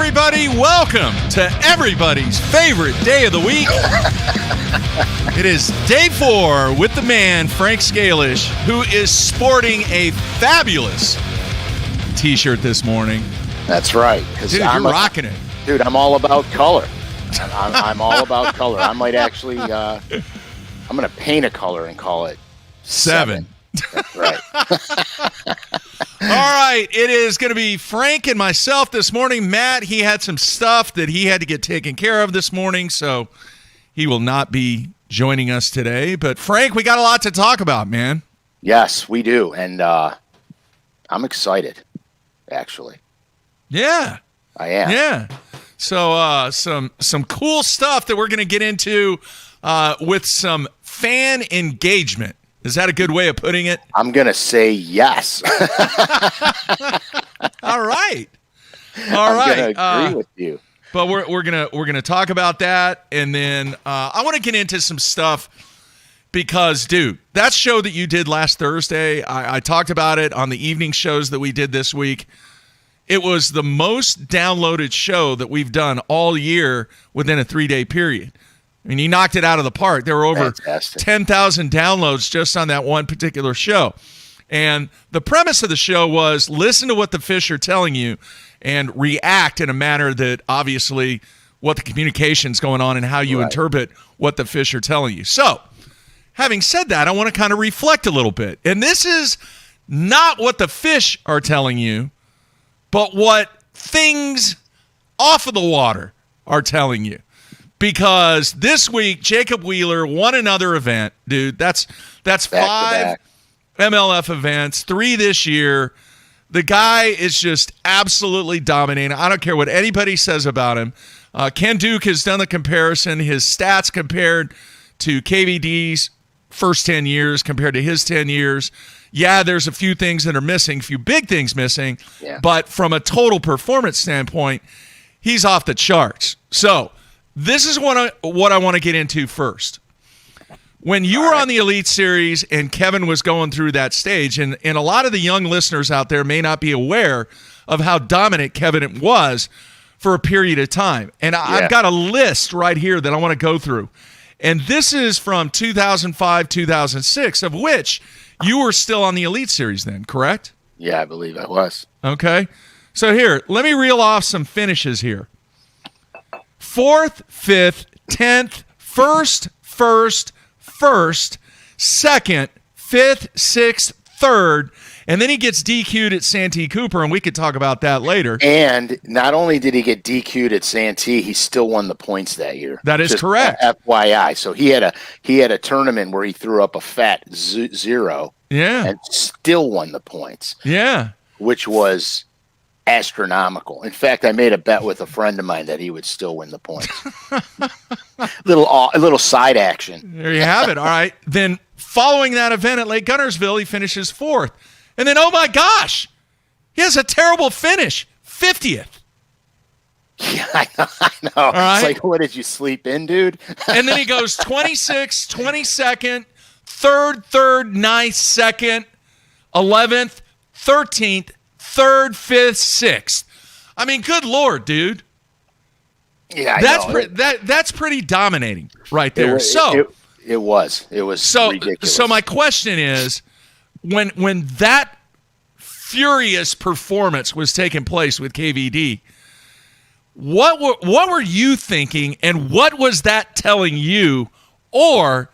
everybody. Welcome to everybody's favorite day of the week. It is day 4 with the man, Frank SCALISH, who is sporting a fabulous t-shirt this morning. That's right. Dude, you're rocking it. Dude, I'm all about color. I'm all about color. I might actually, I'm going to paint a color and call it 7. That's right. All right, it is going to be Frank and myself this morning. Matt, he had some stuff that he had to get taken care of this morning, so he will not be joining us today. But Frank, we got a lot to talk about, man. Yes, we do, and I'm excited, actually. Yeah. I am. Yeah. So some cool stuff that we're going to get into with some fan engagement. Is that a good way of putting it? I'm going to say yes. All right. I'm going to agree with you. But we're gonna talk about that, and then I want to get into some stuff because, dude, that show that you did last Thursday, I talked about it on the evening shows that we did this week. It was the most downloaded show that we've done all year within a 3-day period. I mean, you knocked it out of the park. There were over 10,000 downloads just on that one particular show. And the premise of the show was listen to what the fish are telling you and react in a manner that obviously what the communication's going on and how you interpret what the fish are telling you. So, having said that, I want to kind of reflect a little bit. And this is not what the fish are telling you, but what things off of the water are telling you. Because this week, Jacob Wheeler won another event, dude. That's 5 MLF events, 3 this year. The guy is just absolutely dominating. I don't care what anybody says about him. Ken Duke has done the comparison. His stats compared to KVD's first 10 years compared to his 10 years. Yeah, there's a few things that are missing, a few big things missing. Yeah. But from a total performance standpoint, he's off the charts. So this is what I want to get into first. When you were on the Elite Series and Kevin was going through that stage, and a lot of the young listeners out there may not be aware of how dominant Kevin was for a period of time. And I've got a list right here that I want to go through. And this is from 2005, 2006, of which you were still on the Elite Series then, correct? Yeah, I believe I was. Okay. So here, let me reel off some finishes here. 4th, 5th, 10th, 1st, 2nd, 5th, 6th, 3rd, and then he gets DQ'd at Santee Cooper, and we could talk about that later. And not only did he get DQ'd at Santee, he still won the points that year. That is correct. FYI. So he had a tournament where he threw up a fat 0, and still won the points. Yeah, which was astronomical. In fact, I made a bet with a friend of mine that he would still win the points. a little side action. There you have it. All right. Then following that event at Lake Guntersville, he finishes 4th. And then, oh my gosh, he has a terrible finish, 50th. Yeah, I know. All right. It's like, what, did you sleep in, dude? And then he goes 26th, 22nd, 3rd, 9th, 2nd, 11th, 13th, 3rd, 5th, 6th. I mean, good Lord, dude. Yeah, that's pretty dominating right there. It was ridiculous. So my question is, when that furious performance was taking place with KVD, what were you thinking, and what was that telling you, or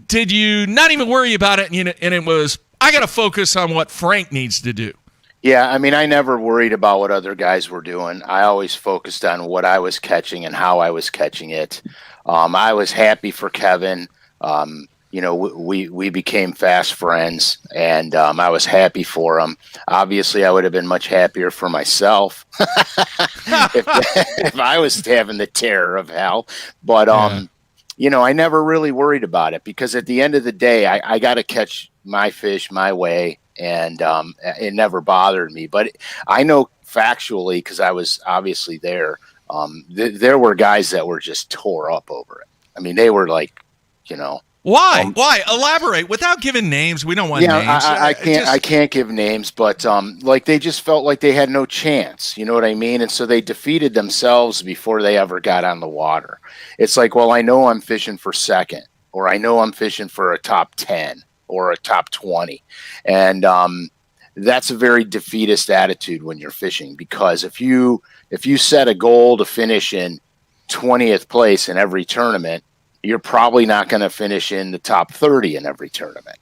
did you not even worry about it, and it was, I got to focus on what Frank needs to do? Yeah, I mean, I never worried about what other guys were doing. I always focused on what I was catching and how I was catching it. I was happy for Kevin. We became fast friends, and I was happy for him. Obviously, I would have been much happier for myself if I was having the terror of hell. But, I never really worried about it because at the end of the day, I got to catch my fish my way. And it never bothered me. But I know factually, because I was obviously there, there were guys that were just tore up over it. I mean, they were like, Why? Why? Elaborate without giving names. We don't want names. I can't give names, but like they just felt like they had no chance. You know what I mean? And so they defeated themselves before they ever got on the water. It's like, well, I know I'm fishing for second, or I know I'm fishing for a top 10 or a top 20, and that's a very defeatist attitude when you're fishing, because if you set a goal to finish in 20th place in every tournament, you're probably not going to finish in the top 30 in every tournament.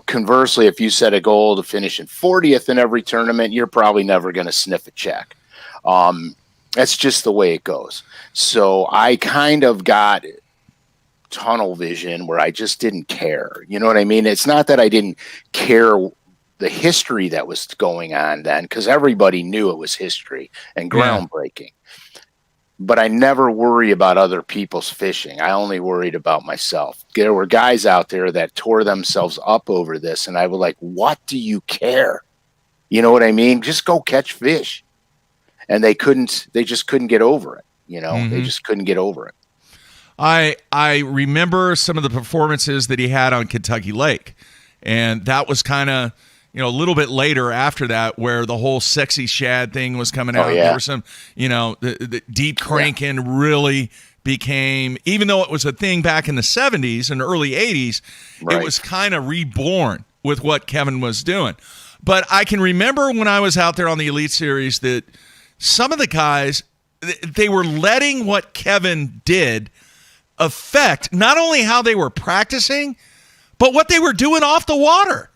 Conversely, if you set a goal to finish in 40th in every tournament, you're probably never going to sniff a check. That's just the way it goes. So I kind of got tunnel vision where I just didn't care. You know what I mean? It's not that I didn't care the history that was going on then, because everybody knew it was history and groundbreaking. But I never worry about other people's fishing. I only worried about myself. There were guys out there that tore themselves up over this, and I was like, what do you care? You know what I mean? Just go catch fish. And they just couldn't get over it. They just couldn't get over it. I remember some of the performances that he had on Kentucky Lake, and that was kind of, a little bit later after that, where the whole sexy shad thing was coming out. Yeah. There were some, the deep cranking really became, even though it was a thing back in the 70s and early 80s, It was kind of reborn with what Kevin was doing. But I can remember when I was out there on the Elite Series that some of the guys, they were letting what Kevin did affect not only how they were practicing, but what they were doing off the water.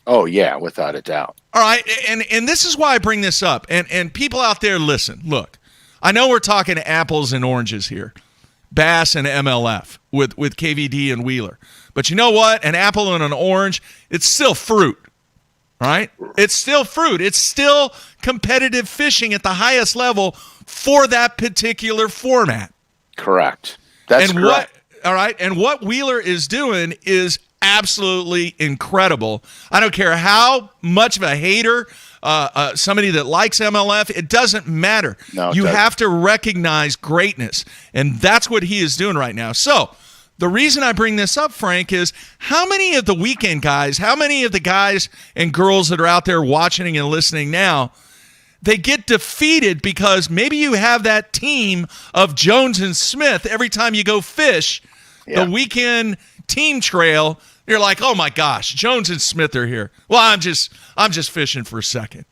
Oh, yeah, without a doubt. All right, and this is why I bring this up. And people out there, listen, look, I know we're talking apples and oranges here, Bass and MLF with KVD and Wheeler. But you know what? An apple and an orange, it's still fruit, right? It's still fruit. It's still competitive fishing at the highest level for that particular format. Correct. That's correct. And what Wheeler is doing is absolutely incredible. I don't care how much of a hater, somebody that likes MLF, it doesn't matter. No, you have to recognize greatness, and that's what he is doing right now. So the reason I bring this up, Frank, is how many of the weekend guys, how many of the guys and girls that are out there watching and listening now, they get defeated because maybe you have that team of Jones and Smith every time you go fish the weekend team trail. You're like, oh my gosh, Jones and Smith are here. Well, I'm just fishing for a second.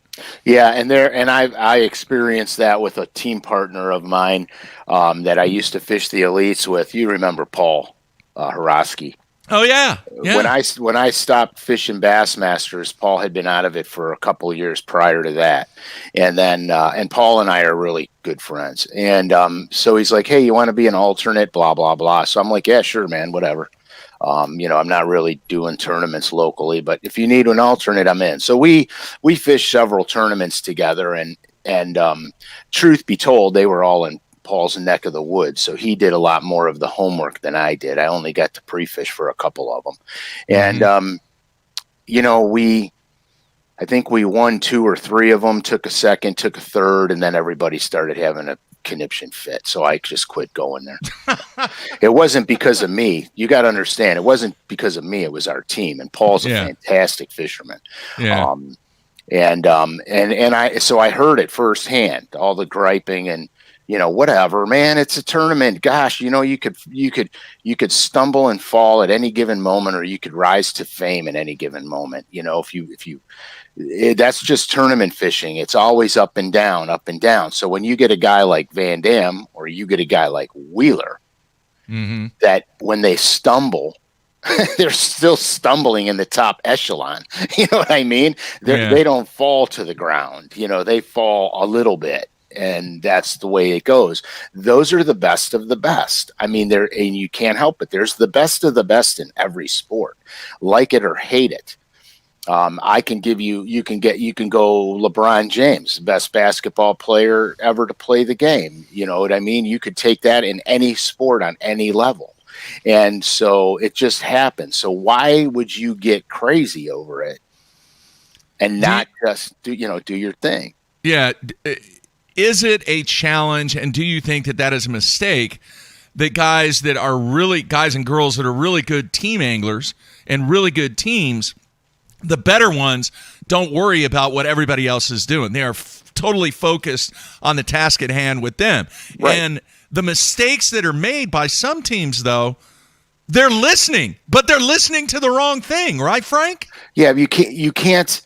Yeah, and I experienced that with a team partner of mine that I used to fish the elites with. You remember Paul Horosky? Oh yeah. When I stopped fishing Bassmasters, Paul had been out of it for a couple of years prior to that, and then and Paul and I are really good friends, and so he's like, hey, you want to be an alternate? Blah blah blah. So I'm like, yeah, sure, man, whatever. I'm not really doing tournaments locally, but if you need an alternate, I'm in. So we fished several tournaments together, and truth be told, they were all in Paul's neck of the woods. So he did a lot more of the homework than I did. I only got to pre-fish for a couple of them. And, I think we won 2 or 3 of them, took a second, took a third, and then everybody started having a conniption fit. So I just quit going there. It wasn't because of me. You got to understand, it wasn't because of me. It was our team. And Paul's a fantastic fisherman. Yeah. So I heard it firsthand, all the griping and, whatever, man, it's a tournament. Gosh, you could stumble and fall at any given moment, or you could rise to fame at any given moment. That's just tournament fishing. It's always up and down, up and down. So when you get a guy like Van Dam, or you get a guy like Wheeler, that when they stumble, they're still stumbling in the top echelon. You know what I mean? They don't fall to the ground. They fall a little bit. And that's the way it goes. Those are the best of the best. I mean, and you can't help it. There's the best of the best in every sport, like it or hate it. I can give you can go LeBron James, best basketball player ever to play the game. You know what I mean? You could take that in any sport on any level. And so it just happens. So why would you get crazy over it and not just do your thing? Yeah. Is it a challenge, and do you think that is a mistake, that guys and girls that are really good team anglers and really good teams, the better ones don't worry about what everybody else is doing. They are totally focused on the task at hand with them. Right. And the mistakes that are made by some teams, though, they're listening, but they're listening to the wrong thing, right, Frank? Yeah, you can't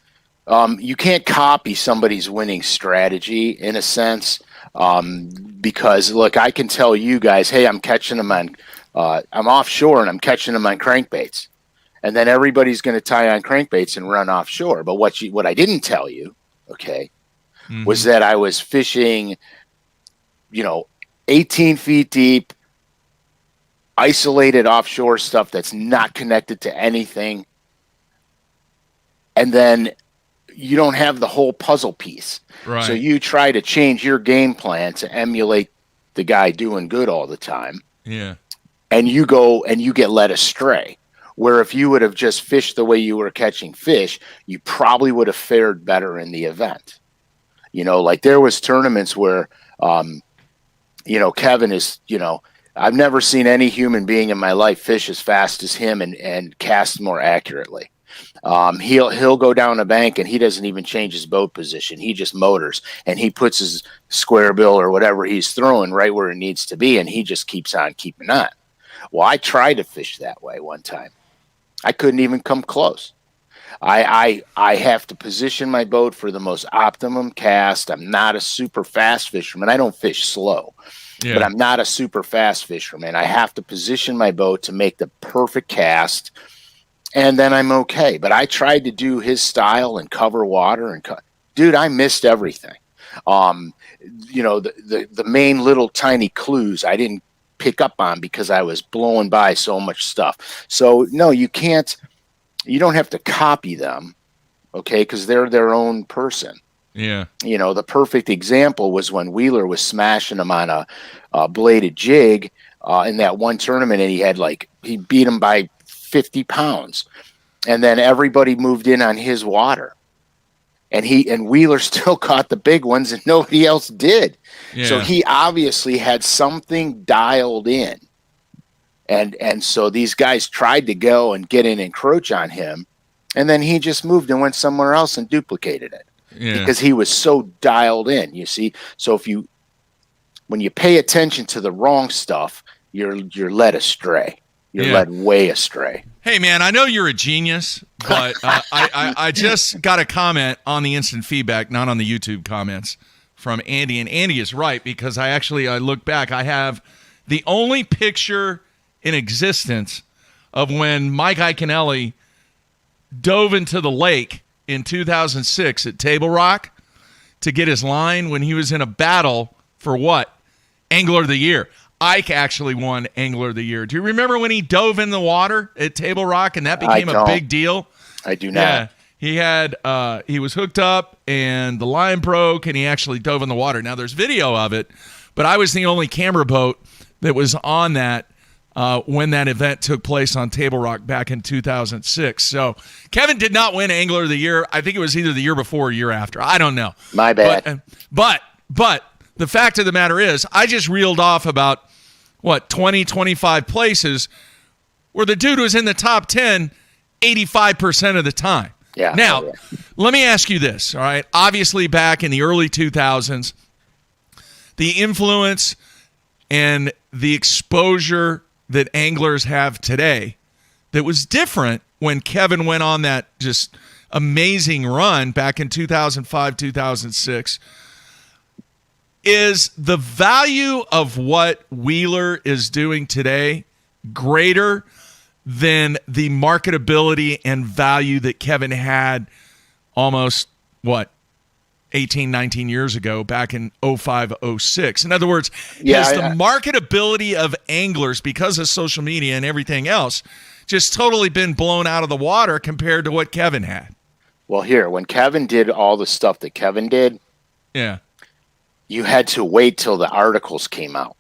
copy somebody's winning strategy in a sense, because look, I can tell you guys, hey, I'm catching them on, I'm offshore and I'm catching them on crankbaits, and then everybody's going to tie on crankbaits and run offshore. But what I didn't tell you, okay, was that I was fishing, 18 feet deep, isolated offshore stuff that's not connected to anything. And then you don't have the whole puzzle piece. Right. So you try to change your game plan to emulate the guy doing good all the time. Yeah. And you go and you get led astray. Where if you would have just fished the way you were catching fish, you probably would have fared better in the event. Like there was tournaments where, Kevin is, I've never seen any human being in my life fish as fast as him and cast more accurately. He'll go down a bank and he doesn't even change his boat position. He just motors and he puts his square bill or whatever he's throwing right where it needs to be, and he just keeps on keeping on. Well, I tried to fish that way one time. I couldn't even come close. I have to position my boat for the most optimum cast. I'm not a super fast fisherman. I don't fish slow. Yeah. But I'm not a super fast fisherman. I have to position my boat to make the perfect cast, and then I'm okay. But I tried to do his style and cover water, dude, I missed everything. The main little tiny clues I didn't pick up on because I was blowing by so much stuff. So no, you don't have to copy them, okay, because they're their own person. Yeah. The perfect example was when Wheeler was smashing him on a bladed jig in that one tournament, and he beat him by 50 pounds. And then everybody moved in on his water. And Wheeler still caught the big ones and nobody else did. Yeah. So he obviously had something dialed in. And so these guys tried to go and get in and encroach on him, and then he just moved and went somewhere else and duplicated it. Yeah. Because he was so dialed in, you see. So when you pay attention to the wrong stuff, you're led astray. You're led way astray. Hey, man, I know you're a genius, but I just got a comment on the instant feedback, not on the YouTube comments, from Andy. And Andy is right, because I look back. I have the only picture in existence of when Mike Iaconelli dove into the lake in 2006 at Table Rock to get his line when he was in a battle for what? Angler of the Year. Ike actually won Angler of the Year. Do you remember when he dove in the water at Table Rock and that became a big deal? I do not. Yeah. He was hooked up and the line broke and he actually dove in the water. Now there's video of it, but I was the only camera boat that was on that when that event took place on Table Rock back in 2006. So Kevin did not win Angler of the Year. I think it was either the year before or year after. I don't know. My bad. But the fact of the matter is, I just reeled off about 20, 25 places where the dude was in the top 10 85% of the time. Yeah. Now, let me ask you this, all right? Obviously, back in the early 2000s, the influence and the exposure that anglers have today that was different when Kevin went on that just amazing run back in 2005, 2006. Is the value of what Wheeler is doing today greater than the marketability and value that Kevin had almost, 18, 19 years ago, back in 05, 06? In other words, has the marketability of anglers, because of social media and everything else, just totally been blown out of the water compared to what Kevin had? Well, when Kevin did all the stuff that Kevin did, you had to wait till the articles came out.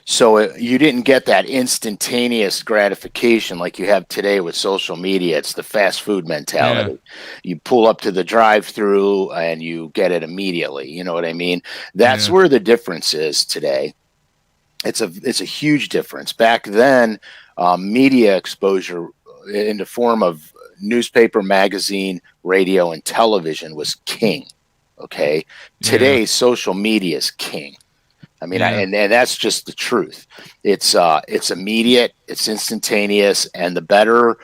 So you didn't get that instantaneous gratification like you have today with social media. It's the fast food mentality. Yeah. You pull up to the drive-through and you get it immediately. You know what I mean? That's where the difference is today. It's a huge difference. Back then, media exposure in the form of newspaper, magazine, radio, and television was king. Okay, Yeah. today social media is king. I mean, Yeah. and that's just the truth. It's immediate, it's instantaneous, and the better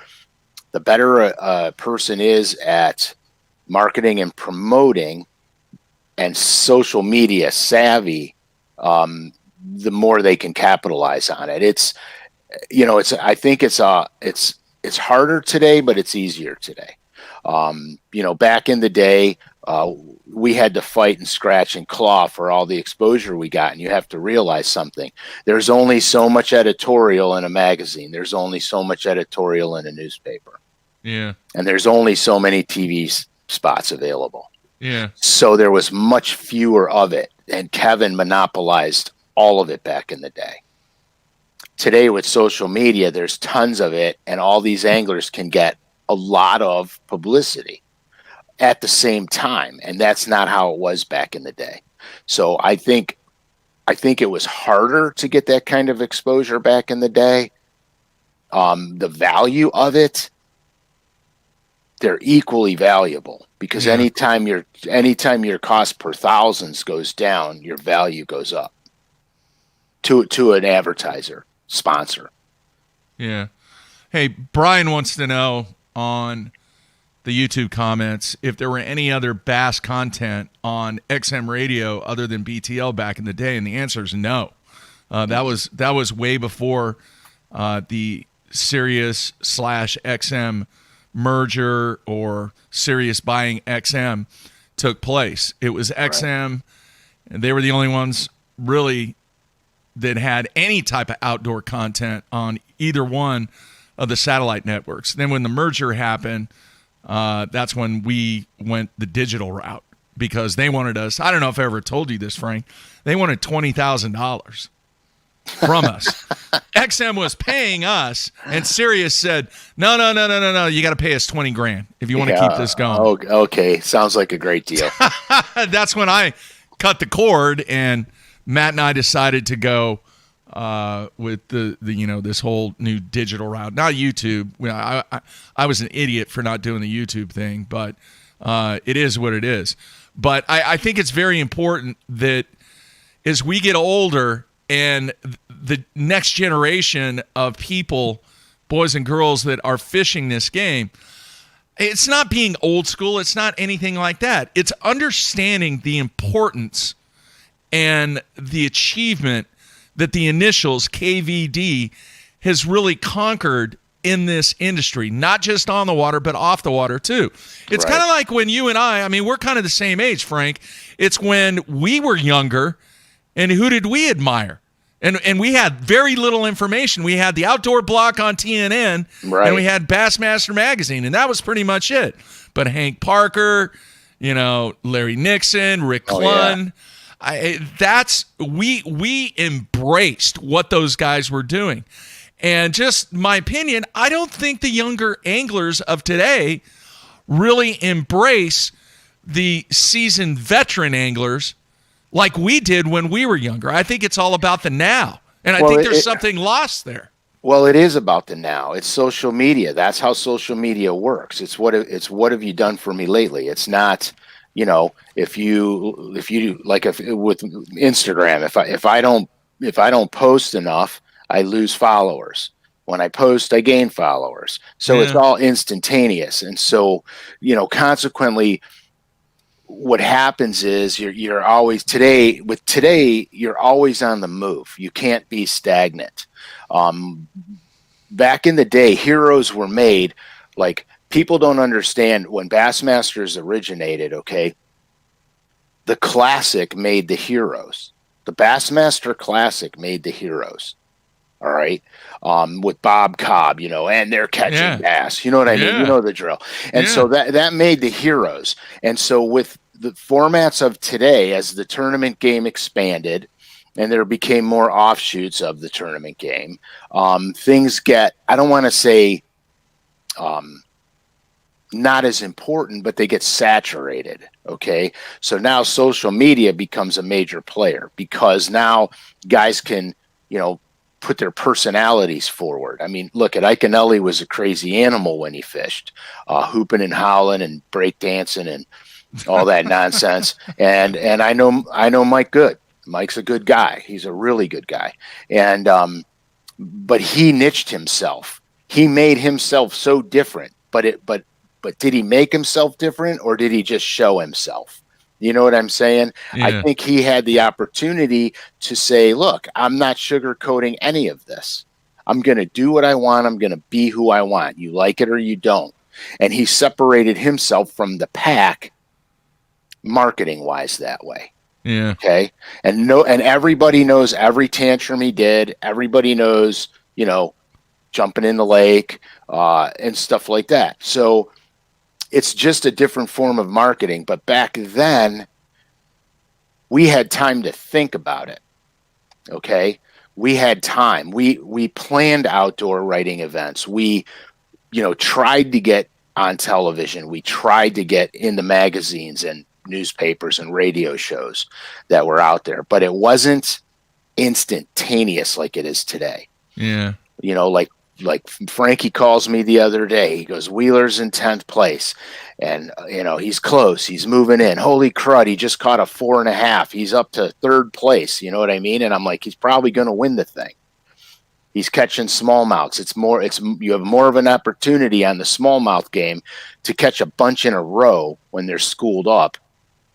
a person is at marketing and promoting and social media savvy, the more they can capitalize on it. I think it's harder today, but it's easier today. Back in the day, we had to fight and scratch and claw for all the exposure we got. And you have to realize something. There's only so much editorial in a magazine. There's only so much editorial in a newspaper. Yeah. And there's only so many TV spots available. Yeah. So there was much fewer of it. And Kevin monopolized all of it back in the day. Today with social media, there's tons of it. And all these anglers can get a lot of publicity at the same time, and that's not how it was back in the day. So I think it was harder to get that kind of exposure back in the day. The value of it, they're equally valuable, because anytime your cost per thousands goes down, your value goes up to an advertiser, sponsor. Yeah. Hey, Brian wants to know on the YouTube comments if there were any other bass content on XM radio other than BTL back in the day, and the answer is no. That was way before the Sirius / XM merger or Sirius buying XM took place. It was XM, and they were the only ones really that had any type of outdoor content on either one of the satellite networks. Then when the merger happened, that's when we went the digital route, because they wanted us. I don't know if I ever told you this, Frank. They wanted $20,000 from us. XM was paying us, and Sirius said, no. You got to pay us $20,000 if you want to keep this going. Okay, sounds like a great deal. That's when I cut the cord, and Matt and I decided to go with the this whole new digital route, not YouTube. I was an idiot for not doing the YouTube thing, but it is what it is. But I think it's very important that as we get older and the next generation of people, boys and girls that are fishing this game, it's not being old school. It's not anything like that. It's understanding the importance and the achievement that the initials KVD has really conquered in this industry, not just on the water, but off the water too. It's kind of like when you and I mean, we're kind of the same age, Frank. It's when we were younger, and who did we admire? And we had very little information. We had the Outdoor Block on TNN, and we had Bassmaster Magazine, and that was pretty much it. But Hank Parker, Larry Nixon, Rick Clunn, we embraced what those guys were doing. And just my opinion, I don't think the younger anglers of today really embrace the seasoned veteran anglers like we did when we were younger. I think it's all about the now. And I think there's something lost there. Well, it is about the now. It's social media. That's how social media works. It's what have you done for me lately? It's not, if you like, if with Instagram, if I don't post enough, I lose followers. When I post, I gain followers. So it's all instantaneous. And so, consequently, what happens is you're always you're always on the move. You can't be stagnant. Back in the day, heroes were made. Like, people don't understand when Bassmasters originated. Okay, the Classic made the heroes. The Bassmaster Classic made the heroes. All right, with Bob Cobb, and they're catching bass. You know what I mean? You know the drill. And so that made the heroes. And so with the formats of today, as the tournament game expanded and there became more offshoots of the tournament game, things get, I don't want to say not as important, but they get saturated. Okay, so now social media becomes a major player, because now guys can put their personalities forward. I mean, look at Iconelli was a crazy animal when he fished, hooping and howling and breakdancing and all that nonsense. And I know Mike Good. Mike's a good guy. He's a really good guy. And but he niched himself. He made himself so different. But did he make himself different, or did he just show himself? You know what I'm saying? Yeah. I think he had the opportunity to say, look, I'm not sugarcoating any of this. I'm going to do what I want. I'm going to be who I want. You like it or you don't. And he separated himself from the pack marketing wise that way. Yeah. Okay. And everybody knows every tantrum he did. Everybody knows, jumping in the lake and stuff like that. So it's just a different form of marketing. But back then, we had time to think about it. Okay. We had time. We planned outdoor writing events. We, tried to get on television. We tried to get in the magazines and newspapers and radio shows that were out there. But it wasn't instantaneous like it is today. Yeah. Like Frankie calls me the other day. He goes, Wheeler's in 10th place. And, he's close. He's moving in. Holy crud. He just caught a 4.5. He's up to 3rd place. You know what I mean? And I'm like, he's probably going to win the thing. He's catching smallmouths. You have more of an opportunity on the smallmouth game to catch a bunch in a row when they're schooled up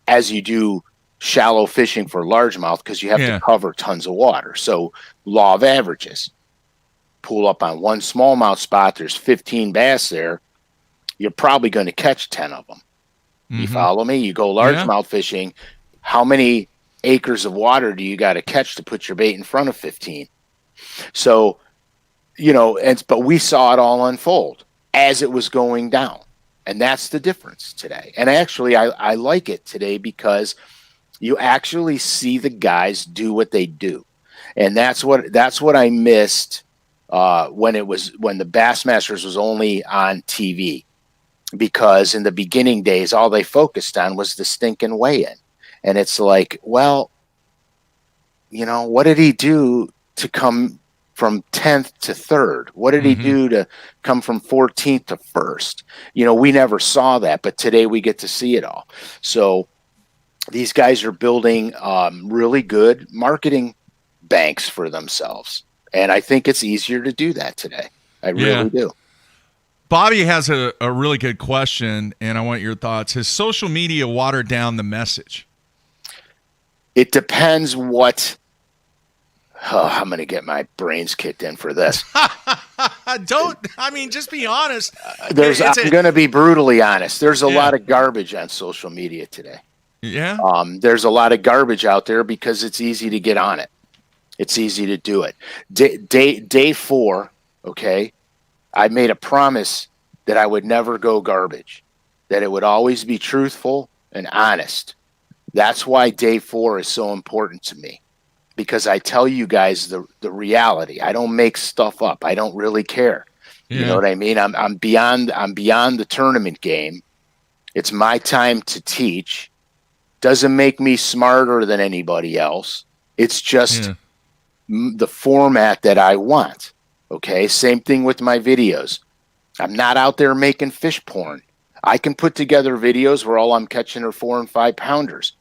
as you do shallow fishing for largemouth, because you have to cover tons of water. So law of averages. Pull up on one smallmouth spot, there's 15 bass there, you're probably going to catch 10 of them. Mm-hmm. You follow me? You go largemouth fishing, how many acres of water do you got to catch to put your bait in front of 15? So, but we saw it all unfold as it was going down. And that's the difference today. And actually, I like it today because you actually see the guys do what they do. And that's what I missed when the Bassmasters was only on TV, because in the beginning days, all they focused on was the stinking weigh-in. And it's like, well, what did he do to come from 10th to 3rd? What did he do to come from 14th to 1st? We never saw that, but today we get to see it all. So these guys are building really good marketing banks for themselves. And I think it's easier to do that today. I really do. Bobby has a really good question, and I want your thoughts. Has social media watered down the message? It depends what... I'm going to get my brains kicked in for this. Just be honest. I'm going to be brutally honest. There's a lot of garbage on social media today. Yeah. There's a lot of garbage out there because it's easy to get on it. It's easy to do it. Day 4, okay, I made a promise that I would never go garbage, that it would always be truthful and honest. That's why day 4 is so important to me, because I tell you guys the reality. I don't make stuff up. I don't really care. Yeah. You know what I mean? I'm beyond the tournament game. It's my time to teach. Doesn't make me smarter than anybody else. It's just the format that I want. Okay. Same thing with my videos. I'm not out there making fish porn. I can put together videos where all I'm catching are 4 and 5 pounders.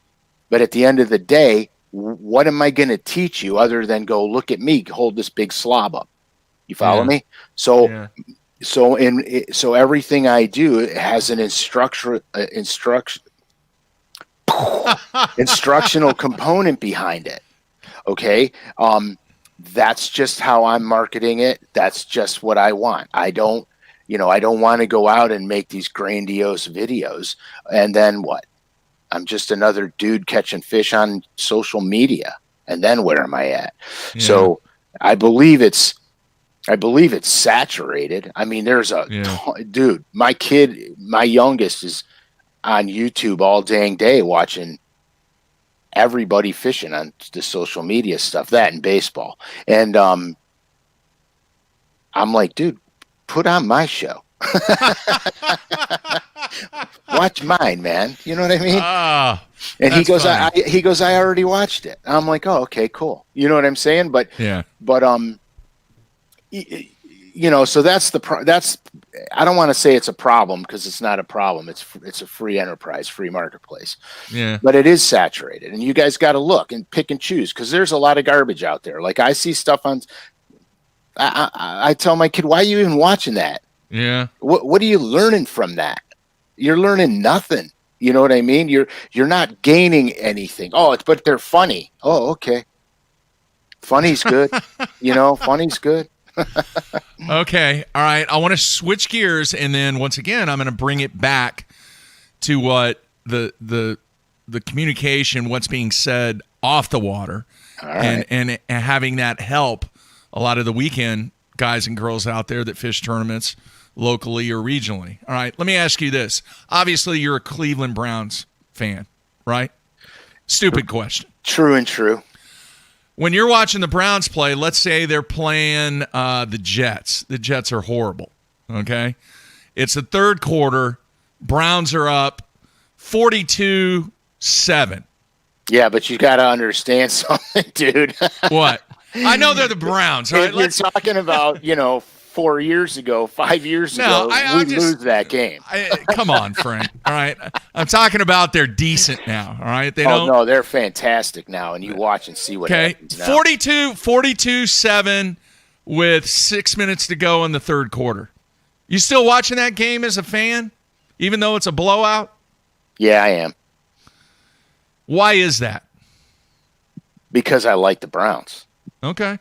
But at the end of the day, what am I going to teach you other than go, look at me, hold this big slob up? You follow me? So everything I do has an instructional component behind it. Okay. That's just how I'm marketing it. That's just what I want. I don't want to go out and make these grandiose videos. And then what? I'm just another dude catching fish on social media. And then where am I at? Yeah. So I believe it's saturated. I mean, there's dude, my youngest is on YouTube all dang day watching everybody fishing on the social media stuff, that and baseball. And I'm like, dude, put on my show. Watch mine, man. You know what I mean? And That's funny. he goes, I already watched it. I'm like, oh, okay, cool. You know what I'm saying? But Yeah. So that's I don't want to say it's a problem because it's not a problem. It's a free enterprise, free marketplace. Yeah. But it is saturated, and you guys got to look and pick and choose because there's a lot of garbage out there. Like I see stuff on. I tell my kid, why are you even watching that? Yeah. What are you learning from that? You're learning nothing. You know what I mean? You're not gaining anything. Oh, but they're funny. Oh, okay. Funny's good. Funny's good. Okay. All right. I want to switch gears, and then once again, I'm going to bring it back to what the communication, what's being said off the water, All right. and having that help a lot of the weekend guys and girls out there that fish tournaments locally or regionally. All right. Let me ask you this. Obviously, you're a Cleveland Browns fan, right? Stupid question. True and true. When you're watching the Browns play, let's say they're playing the Jets. The Jets are horrible, okay? It's the third quarter. Browns are up 42-7. Yeah, but you got to understand something, dude. What? I know they're the Browns, right? You're talking about, 4 years ago, 5 years ago, we lose that game. Come on, Frank. All right. I'm talking about they're decent now. All right. No, they're fantastic now, and you watch and see what happens now. 42-7 with 6 minutes to go in the third quarter. You still watching that game as a fan, even though it's a blowout? Yeah, I am. Why is that? Because I like the Browns. Okay.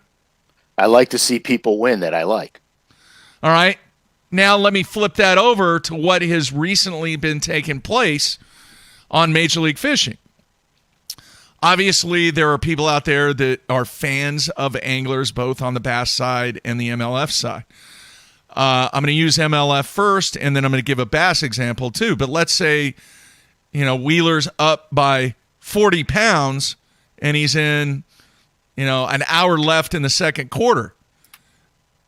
I like to see people win that I like. All right. Now let me flip that over to what has recently been taking place on Major League Fishing. Obviously, there are people out there that are fans of anglers, both on the bass side and the MLF side. I'm going to use MLF first, and then I'm going to give a bass example too. But let's say, Wheeler's up by 40 pounds, and he's in, an hour left in the second quarter.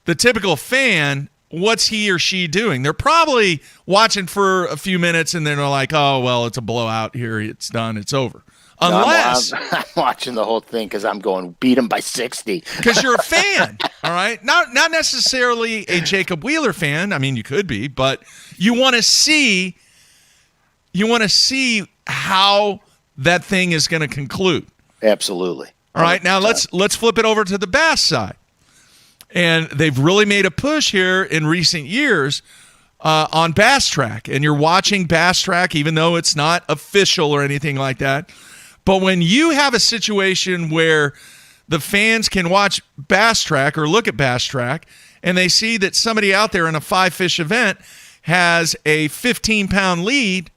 The typical fan, what's he or she doing? They're probably watching for a few minutes, and then they're like, oh, well, it's a blowout here. It's done. It's over. Unless I'm watching the whole thing because I'm going beat them by 60. Because you're a fan, all right? Not necessarily a Jacob Wheeler fan. I mean, you could be, but you want to see how that thing is going to conclude. Absolutely. All right, now let's flip it over to the bass side. And they've really made a push here in recent years on Bass Track. And you're watching Bass Track, even though it's not official or anything like that. But when you have a situation where the fans can watch Bass Track or look at Bass Track, and they see that somebody out there in a 5-fish event has a 15-pound lead,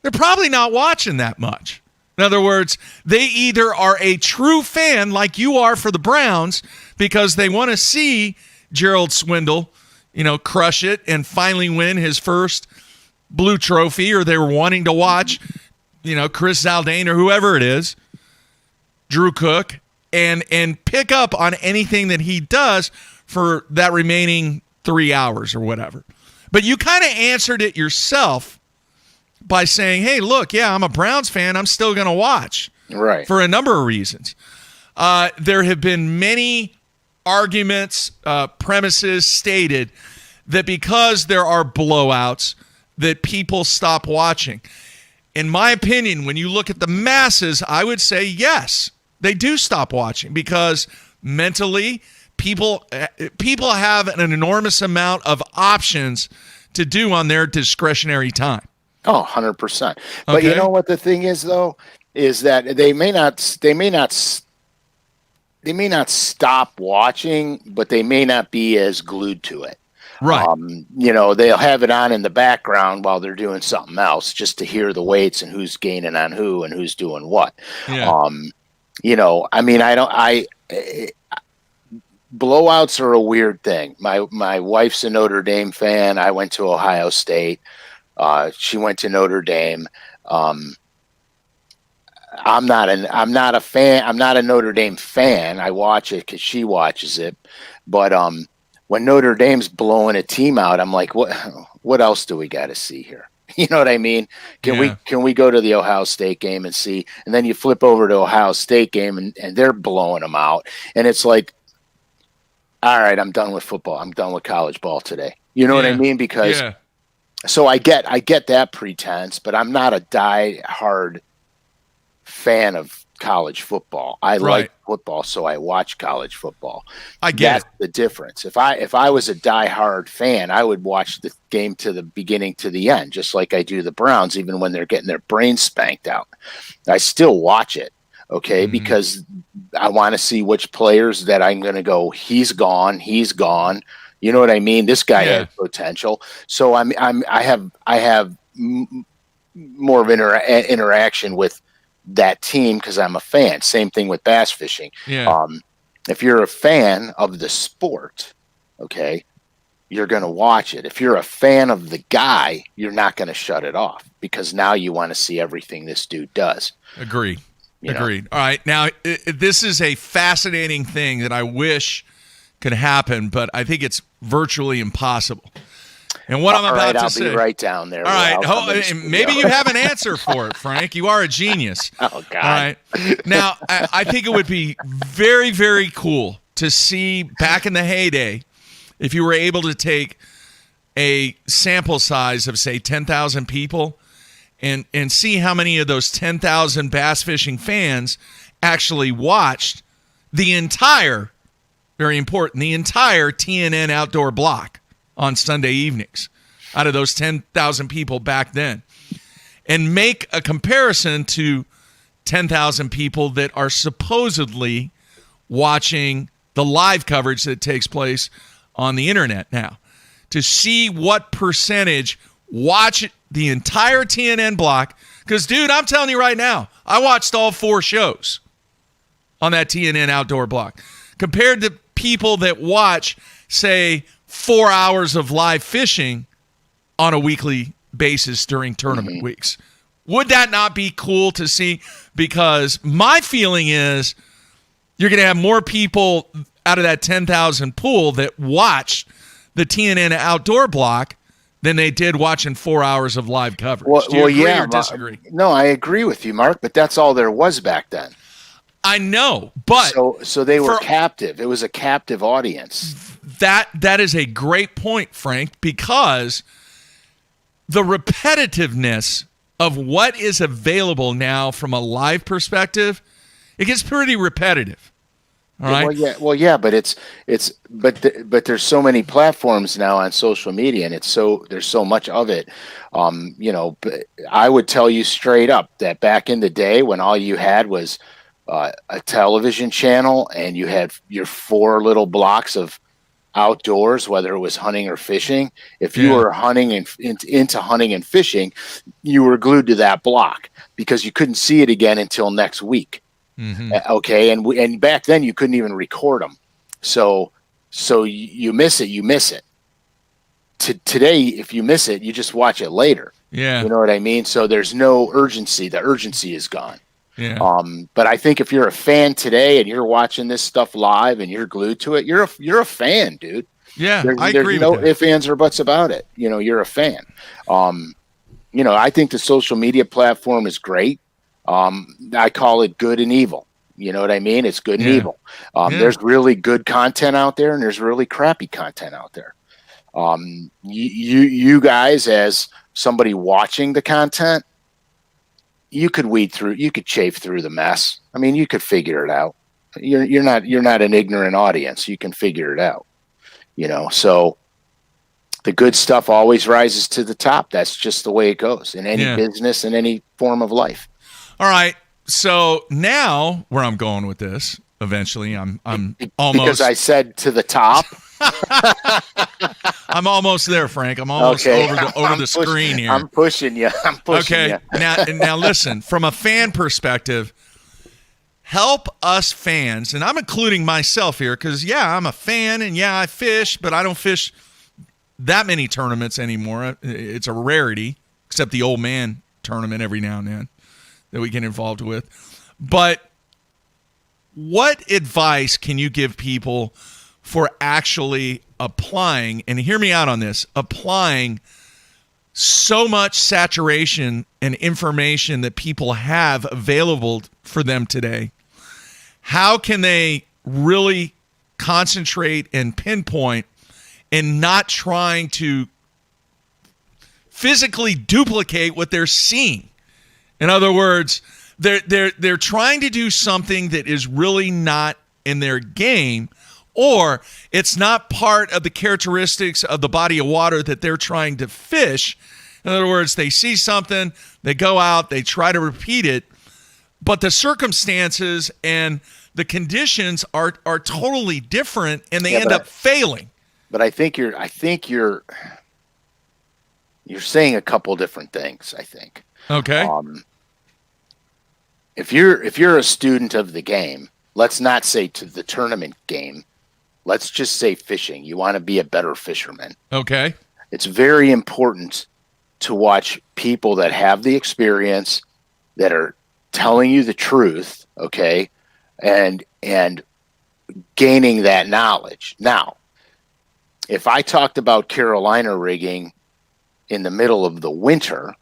they're probably not watching that much. In other words, they either are a true fan like you are for the Browns because they want to see Gerald Swindle, crush it and finally win his first blue trophy, or they were wanting to watch, Chris Zaldane or whoever it is, Drew Cook, and pick up on anything that he does for that remaining 3 hours or whatever. But you kind of answered it yourself by saying, hey, look, yeah, I'm a Browns fan. I'm still going to watch. Right. For a number of reasons. There have been many arguments, premises stated that because there are blowouts that people stop watching. In my opinion, when you look at the masses, I would say yes, they do stop watching because mentally people have an enormous amount of options to do on their discretionary time. Oh, 100%. But Okay. you know what the thing is, though, is that they may not stop watching, but they may not be as glued to it. Right. They'll have it on in the background while they're doing something else just to hear the weights and who's gaining on who and who's doing what. Yeah. Blowouts are a weird thing. My wife's a Notre Dame fan. I went to Ohio State. She went to Notre Dame. I'm not a fan. I'm not a Notre Dame fan. I watch it because she watches it. But when Notre Dame's blowing a team out, I'm like, what else do we got to see here? You know what I mean? Can we go to the Ohio State game and see? And then you flip over to Ohio State game and they're blowing them out. And it's like, all right, I'm done with football. I'm done with college ball today. You know what I mean? Because so I get that pretense, but I'm not a die-hard fan of college football. I like football, so I watch college football. That's the difference. If I was a die-hard fan, I would watch the game to the beginning to the end, just like I do the Browns, even when they're getting their brains spanked out. I still watch it, okay, because I want to see which players that I'm going to go, he's gone. You know what I mean? This guy has potential. So I have more of interaction with that team because I'm a fan. Same thing with bass fishing. If you're a fan of the sport, okay, you're going to watch it. If you're a fan of the guy, you're not going to shut it off because now you want to see everything this dude does. Agreed. All right. Now, this is a fascinating thing that I wish could happen, but I think it's virtually impossible. And what I'm about to say, I'll be right down there. All right, maybe you have an answer for it, Frank. You are a genius. Oh God! All right. Now, I think it would be very, very cool to see back in the heyday if you were able to take a sample size of say 10,000 people and see how many of those 10,000 bass fishing fans actually watched the entire, very important, the entire TNN outdoor block on Sunday evenings out of those 10,000 people back then, and make a comparison to 10,000 people that are supposedly watching the live coverage that takes place on the internet now, to see what percentage watch the entire TNN block. Because, dude, I'm telling you right now, I watched all 4 shows on that TNN outdoor block compared to people that watch, say, 4 hours of live fishing on a weekly basis during tournament weeks. Would that not be cool to see? Because my feeling is you're going to have more people out of that 10,000 pool that watched the TNN outdoor block than they did watching 4 hours of live coverage. Do you agree or disagree? No, I agree with you, Mark, but that's all there was back then. I know, but so they were captive. It was a captive audience. That is a great point, Frank, because the repetitiveness of what is available now from a live perspective, it gets pretty repetitive. All right. Well, yeah, but but there's so many platforms now on social media, and there's so much of it. But I would tell you straight up that back in the day when all you had was a television channel and you had your 4 little blocks of outdoors, whether it was hunting or fishing. If you were hunting and into hunting and fishing, you were glued to that block because you couldn't see it again until next week. Okay, and back then you couldn't even record them, so you miss it. Today, if you miss it, you just watch it later. You know what I mean. So there's no urgency. The urgency is gone. But I think if you're a fan today and you're watching this stuff live and you're glued to it, you're a fan, dude. I agree. There's no ifs, ands, or buts about it. You're a fan. I think the social media platform is great. I call it good and evil. You know what I mean? It's good and evil. There's really good content out there and there's really crappy content out there. You guys, as somebody watching the content, you could chafe through the mess. I mean, you could figure it out. You're not an ignorant audience. You can figure it out. So the good stuff always rises to the top. That's just the way it goes in any business, in any form of life. All right. So now where I'm going with this, eventually, I'm almost, because I said to the top. I'm almost there, Frank. I'm almost over the screen here. I'm pushing you. Okay. Now listen, from a fan perspective, help us fans, and I'm including myself here because, I'm a fan and, I fish, but I don't fish that many tournaments anymore. It's a rarity, except the old man tournament every now and then that we get involved with. But what advice can you give people for actually applying, and hear me out on this, applying so much saturation and information that people have available for them today, how can they really concentrate and pinpoint and not trying to physically duplicate what they're seeing? In other words, they're trying to do something that is really not in their game, or it's not part of the characteristics of the body of water that they're trying to fish. In other words, they see something, they go out, they try to repeat it, but the circumstances and the conditions are totally different, and they end up failing. But I think you're saying a couple different things, I think. Okay. If you're a student of the game, let's not say to the tournament game, let's just say fishing. You want to be a better fisherman. Okay. It's very important to watch people that have the experience, that are telling you the truth, okay, and gaining that knowledge. Now, if I talked about Carolina rigging in the middle of the winter,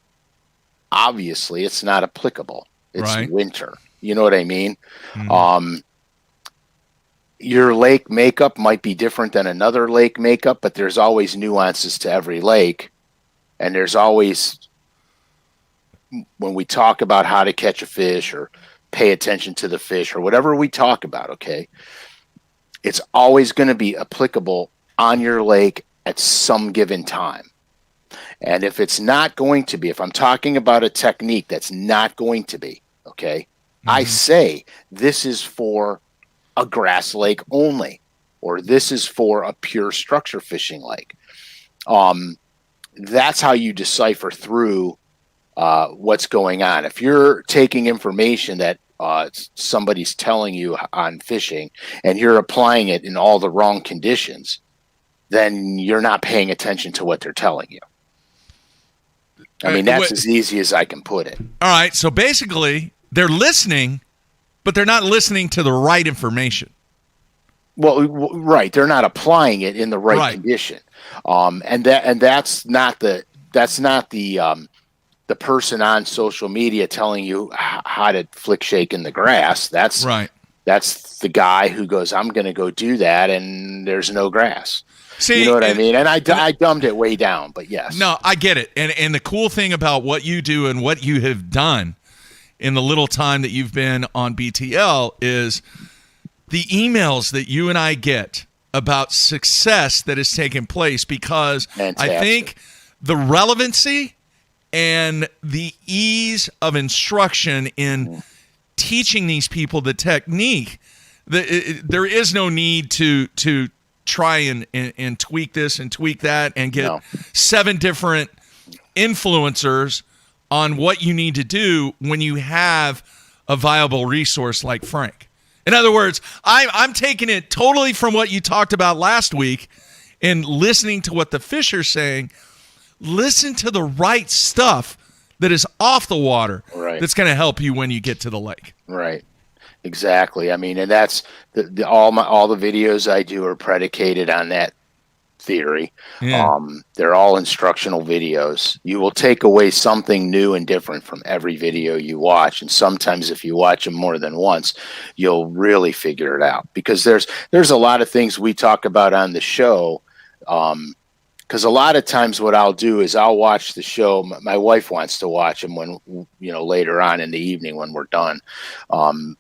obviously it's not applicable. It's right. Winter. You know what I mean? Mm-hmm. Your lake makeup might be different than another lake makeup, but there's always nuances to every lake. And there's always, when we talk about how to catch a fish or pay attention to the fish or whatever we talk about, okay, it's always going to be applicable on your lake at some given time. And if it's not going to be, if I'm talking about a technique that's not going to be, okay, I say this is for a grass lake only, or this is for a pure structure fishing lake. That's how you decipher through what's going on. If you're taking information that somebody's telling you on fishing and you're applying it in all the wrong conditions, then you're not paying attention to what they're telling you. I mean, that's as easy as I can put it. All right. So basically, they're listening, but they're not listening to the right information. Well, right. They're not applying it in the right condition. And that's not the person on social media telling you how to flick shake in the grass. That's right. That's the guy who goes, I'm going to go do that, and there's no grass. See, you know what I mean? And I dumbed it way down, but yes. No, I get it. And the cool thing about what you do and what you have done in the little time that you've been on BTL is the emails that you and I get about success that has taken place, because Fantastic. I think the relevancy and the ease of instruction in teaching these people the technique, there is no need to try and tweak this and tweak that and get 7 different influencers on what you need to do when you have a viable resource like Frank. In other words, I'm taking it totally from what you talked about last week and listening to what the fish are saying. Listen to the right stuff that is off the water, that's going to help you when you get to the lake. Right. Exactly. I mean, and that's all the videos I do are predicated on that theory. Yeah. They're all instructional videos. You will take away something new and different from every video you watch, and sometimes if you watch them more than once, you'll really figure it out, because there's a lot of things we talk about on the show. Because a lot of times what I'll do is I'll watch the show. My wife wants to watch them when, later on in the evening when we're done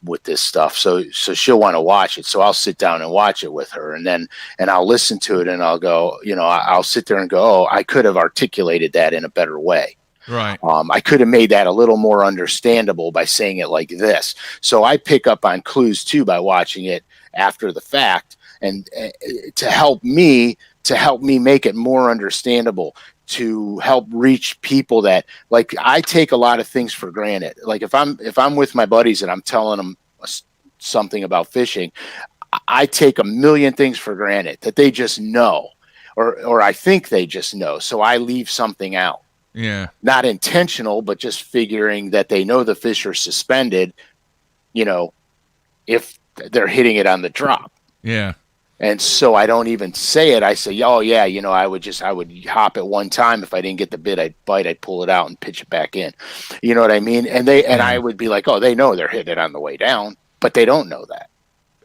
with this stuff. So she'll want to watch it. So I'll sit down and watch it with her, and I'll listen to it, and I'll go, I'll sit there and go, oh, I could have articulated that in a better way. Right. I could have made that a little more understandable by saying it like this. So I pick up on clues too by watching it after the fact, and to help me make it more understandable, to help reach people that, like, I take a lot of things for granted. Like if I'm with my buddies and I'm telling them something about fishing, I take a million things for granted that they just know, or I think they just know. So I leave something out. Yeah. Not intentional, but just figuring that they know the fish are suspended, if they're hitting it on the drop. Yeah. And so I don't even say it. I say, oh yeah, I would hop at one time. If I didn't get the bit I'd pull it out and pitch it back in. You know what I mean? And I would be like, oh, they know they're hitting it on the way down, but they don't know that.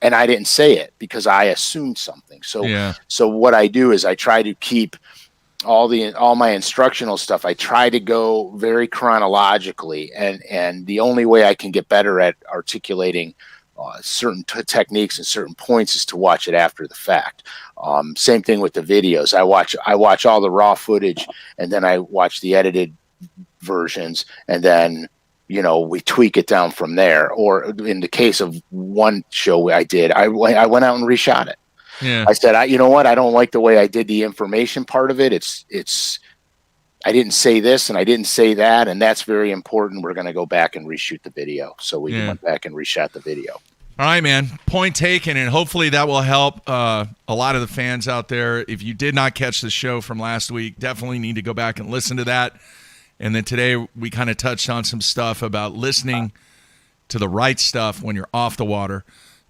And I didn't say it because I assumed something. So what I do is I try to keep all my instructional stuff. I try to go very chronologically, and the only way I can get better at articulating certain techniques and certain points is to watch it after the fact. Same thing with the videos. I watch all the raw footage, and then I watch the edited versions, and then we tweak it down from there. Or in the case of one show I did, I went out and reshot it. Yeah. I said, you know what? I don't like the way I did the information part of it. I didn't say this and I didn't say that, and that's very important. We're going to go back and reshoot the video. So we went back and reshot the video. All right, man. Point taken, and hopefully that will help a lot of the fans out there. If you did not catch the show from last week, definitely need to go back and listen to that. And then today we kind of touched on some stuff about listening to the right stuff when you're off the water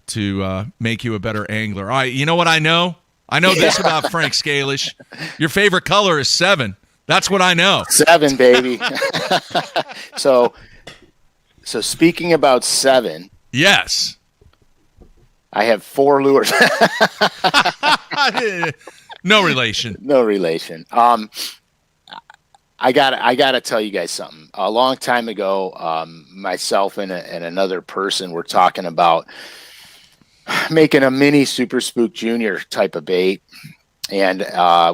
to make you a better angler. All right, you know what I know? I know this about Frank Scalish. Your favorite color is 7. That's what I know. 7, baby. So speaking about 7. Yes. I have 4 lures. No relation. No relation. I gotta tell you guys something. A long time ago, myself and another person were talking about making a mini Super Spook Junior type of bait. And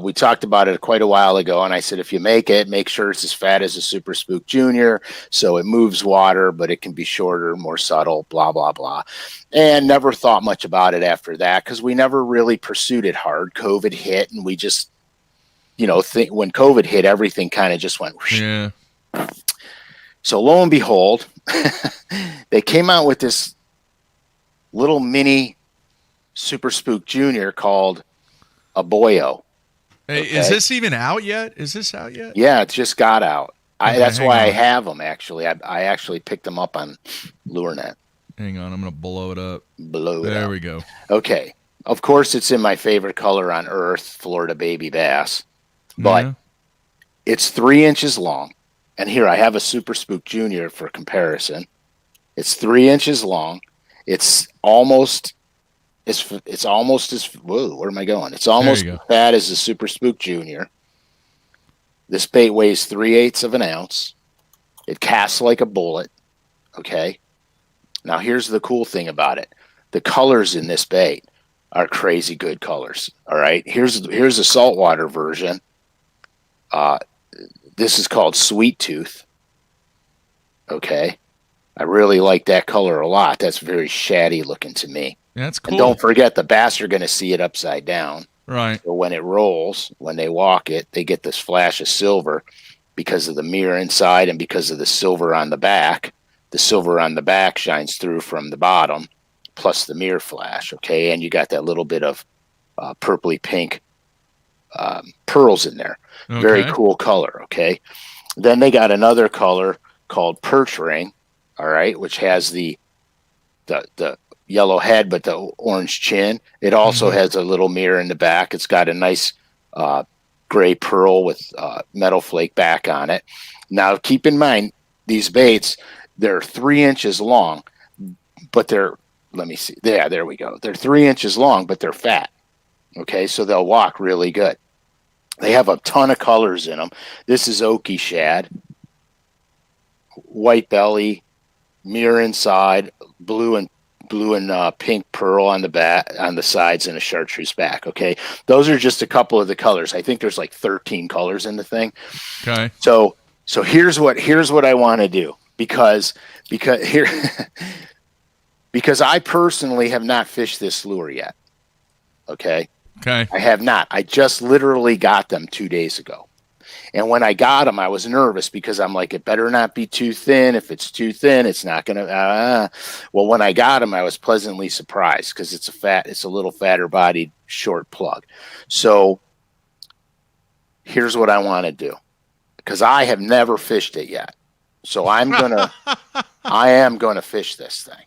we talked about it quite a while ago. And I said, if you make it, make sure it's as fat as a Super Spook Junior. So it moves water, but it can be shorter, more subtle, blah, blah, blah. And never thought much about it after that because we never really pursued it hard. COVID hit and we just, when COVID hit, everything kind of just went. Whoosh. Yeah. So lo and behold, they came out with this little mini Super Spook Junior called a Boyo. Hey, okay? Is this even out yet? Is this out yet? Yeah, it just got out. Okay, that's why on. I have them, actually. I actually picked them up on LureNet. Hang on, I'm going to blow it up. There we go. Okay. Of course, it's in my favorite color on earth, Florida Baby Bass. But it's 3 inches long. And here, I have a Super Spook Junior for comparison. It's 3 inches long. It's almost as whoa, where am I going? It's almost as fat as the Super Spook Junior. This bait weighs 3/8 of an ounce. It casts like a bullet. Okay. Now here's the cool thing about it. The colors in this bait are crazy good colors. All right. Here's the saltwater version. This is called Sweet Tooth. Okay. I really like that color a lot. That's very shady looking to me. That's cool. And don't forget, the bass are going to see it upside down. Right. So when it rolls, when they walk it, they get this flash of silver because of the mirror inside and because of the silver on the back. The silver on the back shines through from the bottom, plus the mirror flash. Okay. And you got that little bit of purpley pink pearls in there. Okay. Very cool color. Okay. Then they got another color called Perch Ring. All right, which has the yellow head but the orange chin. It also has a little mirror in the back. It's got a nice gray pearl with metal flake back on it. Now, keep in mind, these baits, they're 3 inches long, but they're, let me see. Yeah, there we go. They're 3 inches long, but they're fat. Okay, so they'll walk really good. They have a ton of colors in them. This is Okie Shad, white belly, mirror inside, blue and pink pearl on the back, on the sides, and a chartreuse back. Okay, those are just a couple of the colors. I think there's like 13 colors in the thing. Okay. So here's what I want to do because here because I personally have not fished this lure yet. Okay. Okay. I have not. I just literally got them 2 days ago. And when I got them, I was nervous because I'm like, it better not be too thin. If it's too thin, it's not going to. Well, when I got them, I was pleasantly surprised because it's a little fatter bodied short plug. So here's what I want to do because I have never fished it yet. So I am going to fish this thing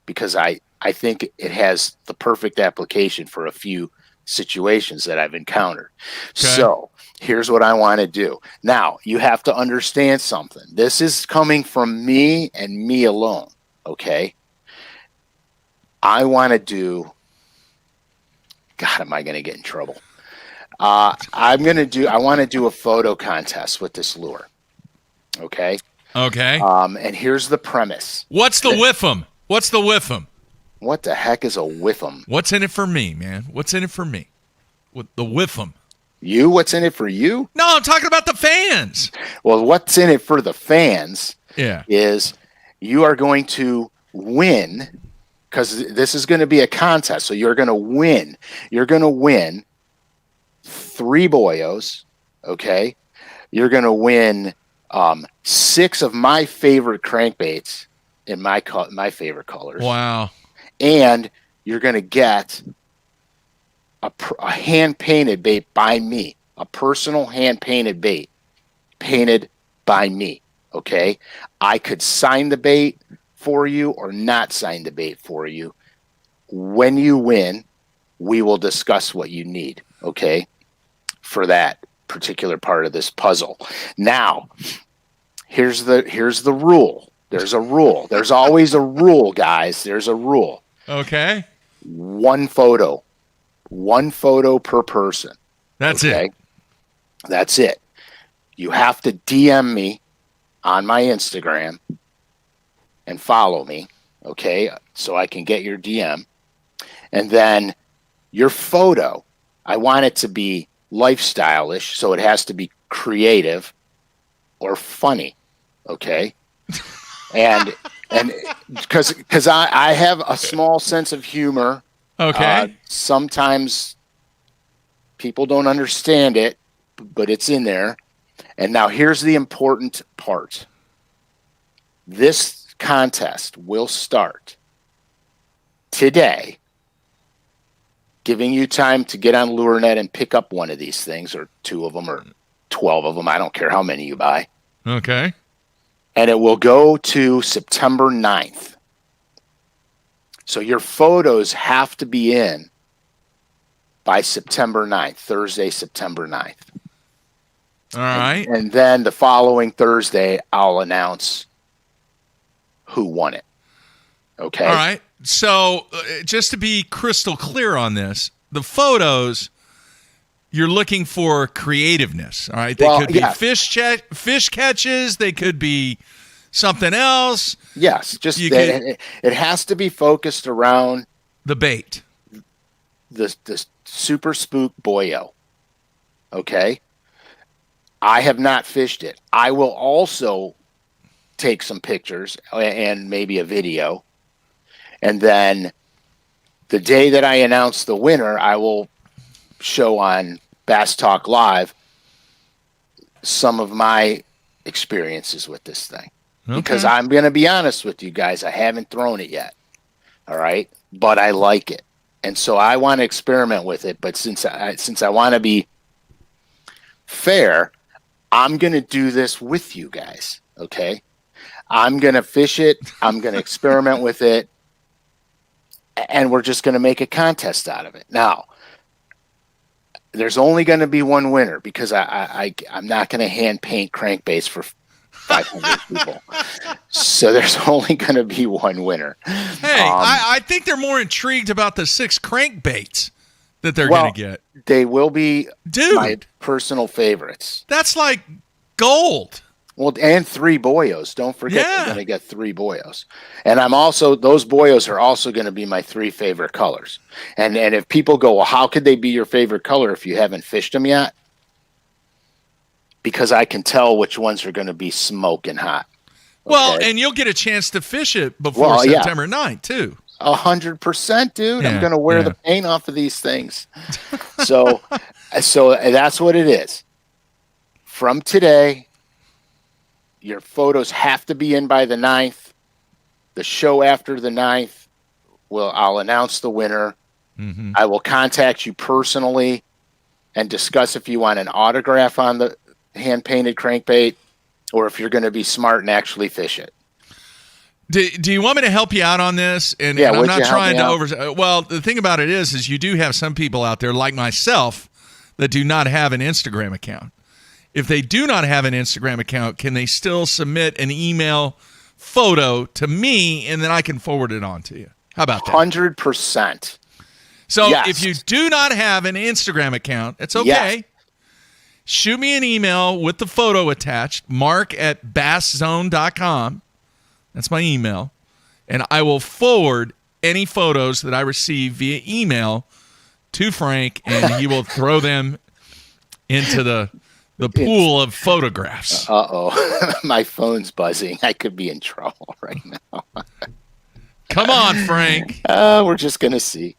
because I I think it has the perfect application for a few situations that I've encountered. Okay. So here's what I want to do. Now, you have to understand something. This is coming from me and me alone, okay? I want to do, God, am I going to get in trouble? I want to do a photo contest with this lure, okay? Okay. And here's the premise. What's the whiff'em? What's the whiff'em? What the heck is a whiff'em? What's in it for me, man? What's in it for me? With the whiff'em. You? What's in it for you? No, I'm talking about the fans. Well, what's in it for the fans Yeah. is you are going to win, because this is going to be a contest. So you're going to win. You're going to win 3 Boyos, okay? You're going to win 6 of my favorite crankbaits in my favorite colors. Wow. And you're going to get a hand-painted bait by me, a personal hand-painted bait painted by me, okay? I could sign the bait for you or not sign the bait for you. When you win, we will discuss what you need, okay, for that particular part of this puzzle. Now, here's the rule. There's a rule. There's always a rule, guys. There's a rule. Okay. One photo per person. That's okay? it. That's it. You have to DM me on my Instagram and follow me, okay? So I can get your DM. And then your photo, I want it to be lifestyle-ish, so it has to be creative or funny, okay? And because I have a small sense of humor. Okay. Sometimes people don't understand it, but it's in there. And now here's the important part. This contest will start today, giving you time to get on LureNet and pick up one of these things, or 2 of them, or 12 of them. I don't care how many you buy. Okay. And it will go to September 9th. So your photos have to be in by September 9th, Thursday, September 9th. All right. And then the following Thursday, I'll announce who won it. Okay? All right. So just to be crystal clear on this, the photos, you're looking for creativeness. All right. They could be fish catches. They could be something else. Yes. Just it has to be focused around the bait. The Super Spook Boyo. Okay. I have not fished it. I will also take some pictures and maybe a video. And then the day that I announce the winner, I will show on Bass Talk Live some of my experiences with this thing. Okay. Because I'm going to be honest with you guys, I haven't thrown it yet. All right? But I like it. And so I want to experiment with it, but since I want to be fair, I'm going to do this with you guys, okay? I'm going to fish it, I'm going to experiment with it, and we're just going to make a contest out of it. Now, there's only going to be one winner, because I'm not going to hand paint crankbaits for 500 people. So there's only going to be one winner. Hey, I think they're more intrigued about the 6 crankbaits that they're going to get. They will be my personal favorites. That's like gold. Well, and 3 Boyos. Don't forget they're going to get 3 Boyos. And those Boyos are also going to be my 3 favorite colors. And if people go, well, how could they be your favorite color if you haven't fished them yet? Because I can tell which ones are going to be smoking hot. Okay? Well, and you'll get a chance to fish it before September 9th, too. 100%, dude. Yeah, I'm going to wear the paint off of these things. So that's what it is. From today, your photos have to be in by the 9th. The show after the 9th, I'll announce the winner. Mm-hmm. I will contact you personally and discuss if you want an autograph on the hand-painted crankbait, or if you're going to be smart and actually fish it. Do you want me to help you out on this? And, Yeah, and I'm would not you help trying me to out? Well, the thing about it is you do have some people out there like myself that do not have an Instagram account. If they do not have an Instagram account, can they still submit an email photo to me, and then I can forward it on to you? How about that? 100%. So Yes. if you do not have an Instagram account, it's okay. Yes. Shoot me an email with the photo attached, mark@basszone.com. That's my email. And I will forward any photos that I receive via email to Frank, and he will throw them into the pool of photographs. Uh-oh. My phone's buzzing. I could be in trouble right now. Come on, Frank. We're just going to see.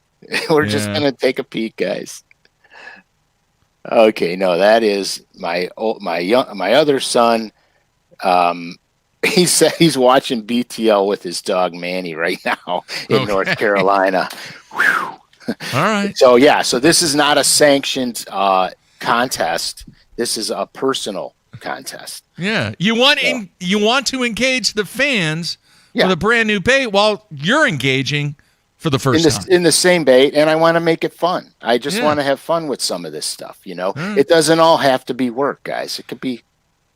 We're just going to take a peek, guys. Okay, no, that is my other son. He said he's watching BTL with his dog Manny right now in North Carolina. Whew. All right. So this is not a sanctioned contest. This is a personal contest. Yeah, you want to engage the fans with a brand new bait while you're engaging for the first time in the same bait, and I want to make it fun. I just want to have fun with some of this stuff. It doesn't all have to be work, guys. It could be.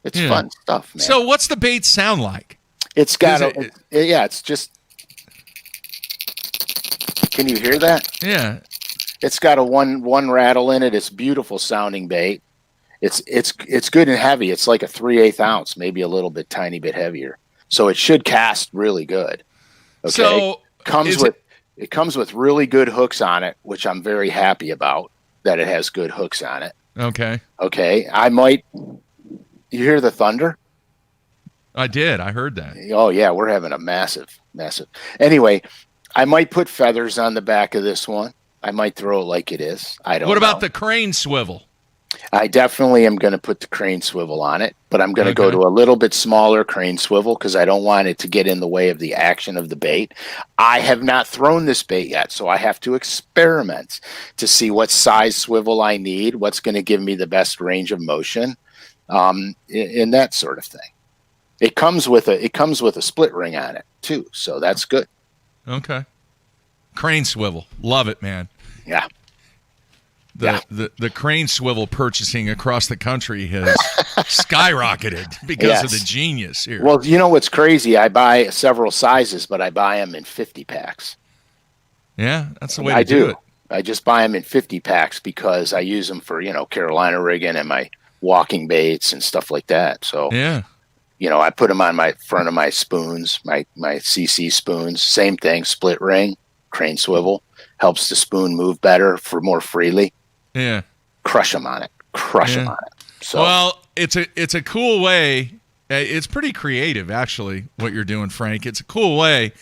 It's fun stuff, man. So what's the bait sound like? It's got it's just. Can you hear that? Yeah. It's got a one rattle in it. It's beautiful sounding bait. It's good and heavy. It's like a 3/8 ounce, maybe a little bit tiny bit heavier. So it should cast really good. Okay. So it comes with really good hooks on it, which I'm very happy about that it has good hooks on it. Okay. Okay. You hear the thunder? I did. I heard that. Oh yeah, we're having a massive. Anyway, I might put feathers on the back of this one. I might throw it like it is. I don't know. What about the crane swivel? I definitely am going to put the crane swivel on it, but I'm going to go to a little bit smaller crane swivel because I don't want it to get in the way of the action of the bait. I have not thrown this bait yet, so I have to experiment to see what size swivel I need, what's going to give me the best range of motion, in that sort of thing. It comes with a split ring on it too, so that's good. Okay. Crane swivel. Love it, man. Yeah. The crane swivel purchasing across the country has skyrocketed because of the genius here. Well, you know what's crazy? I buy several sizes, but I buy them in 50 packs. Yeah, that's the way to do it. I just buy them in 50 packs because I use them for, Carolina rigging and my walking baits and stuff like that. So, I put them on my front of my spoons, my CC spoons. Same thing, split ring, crane swivel. Helps the spoon move better more freely. Yeah. Crush them on it. So, well, it's a cool way. It's pretty creative, actually, what you're doing, Frank. It's a cool way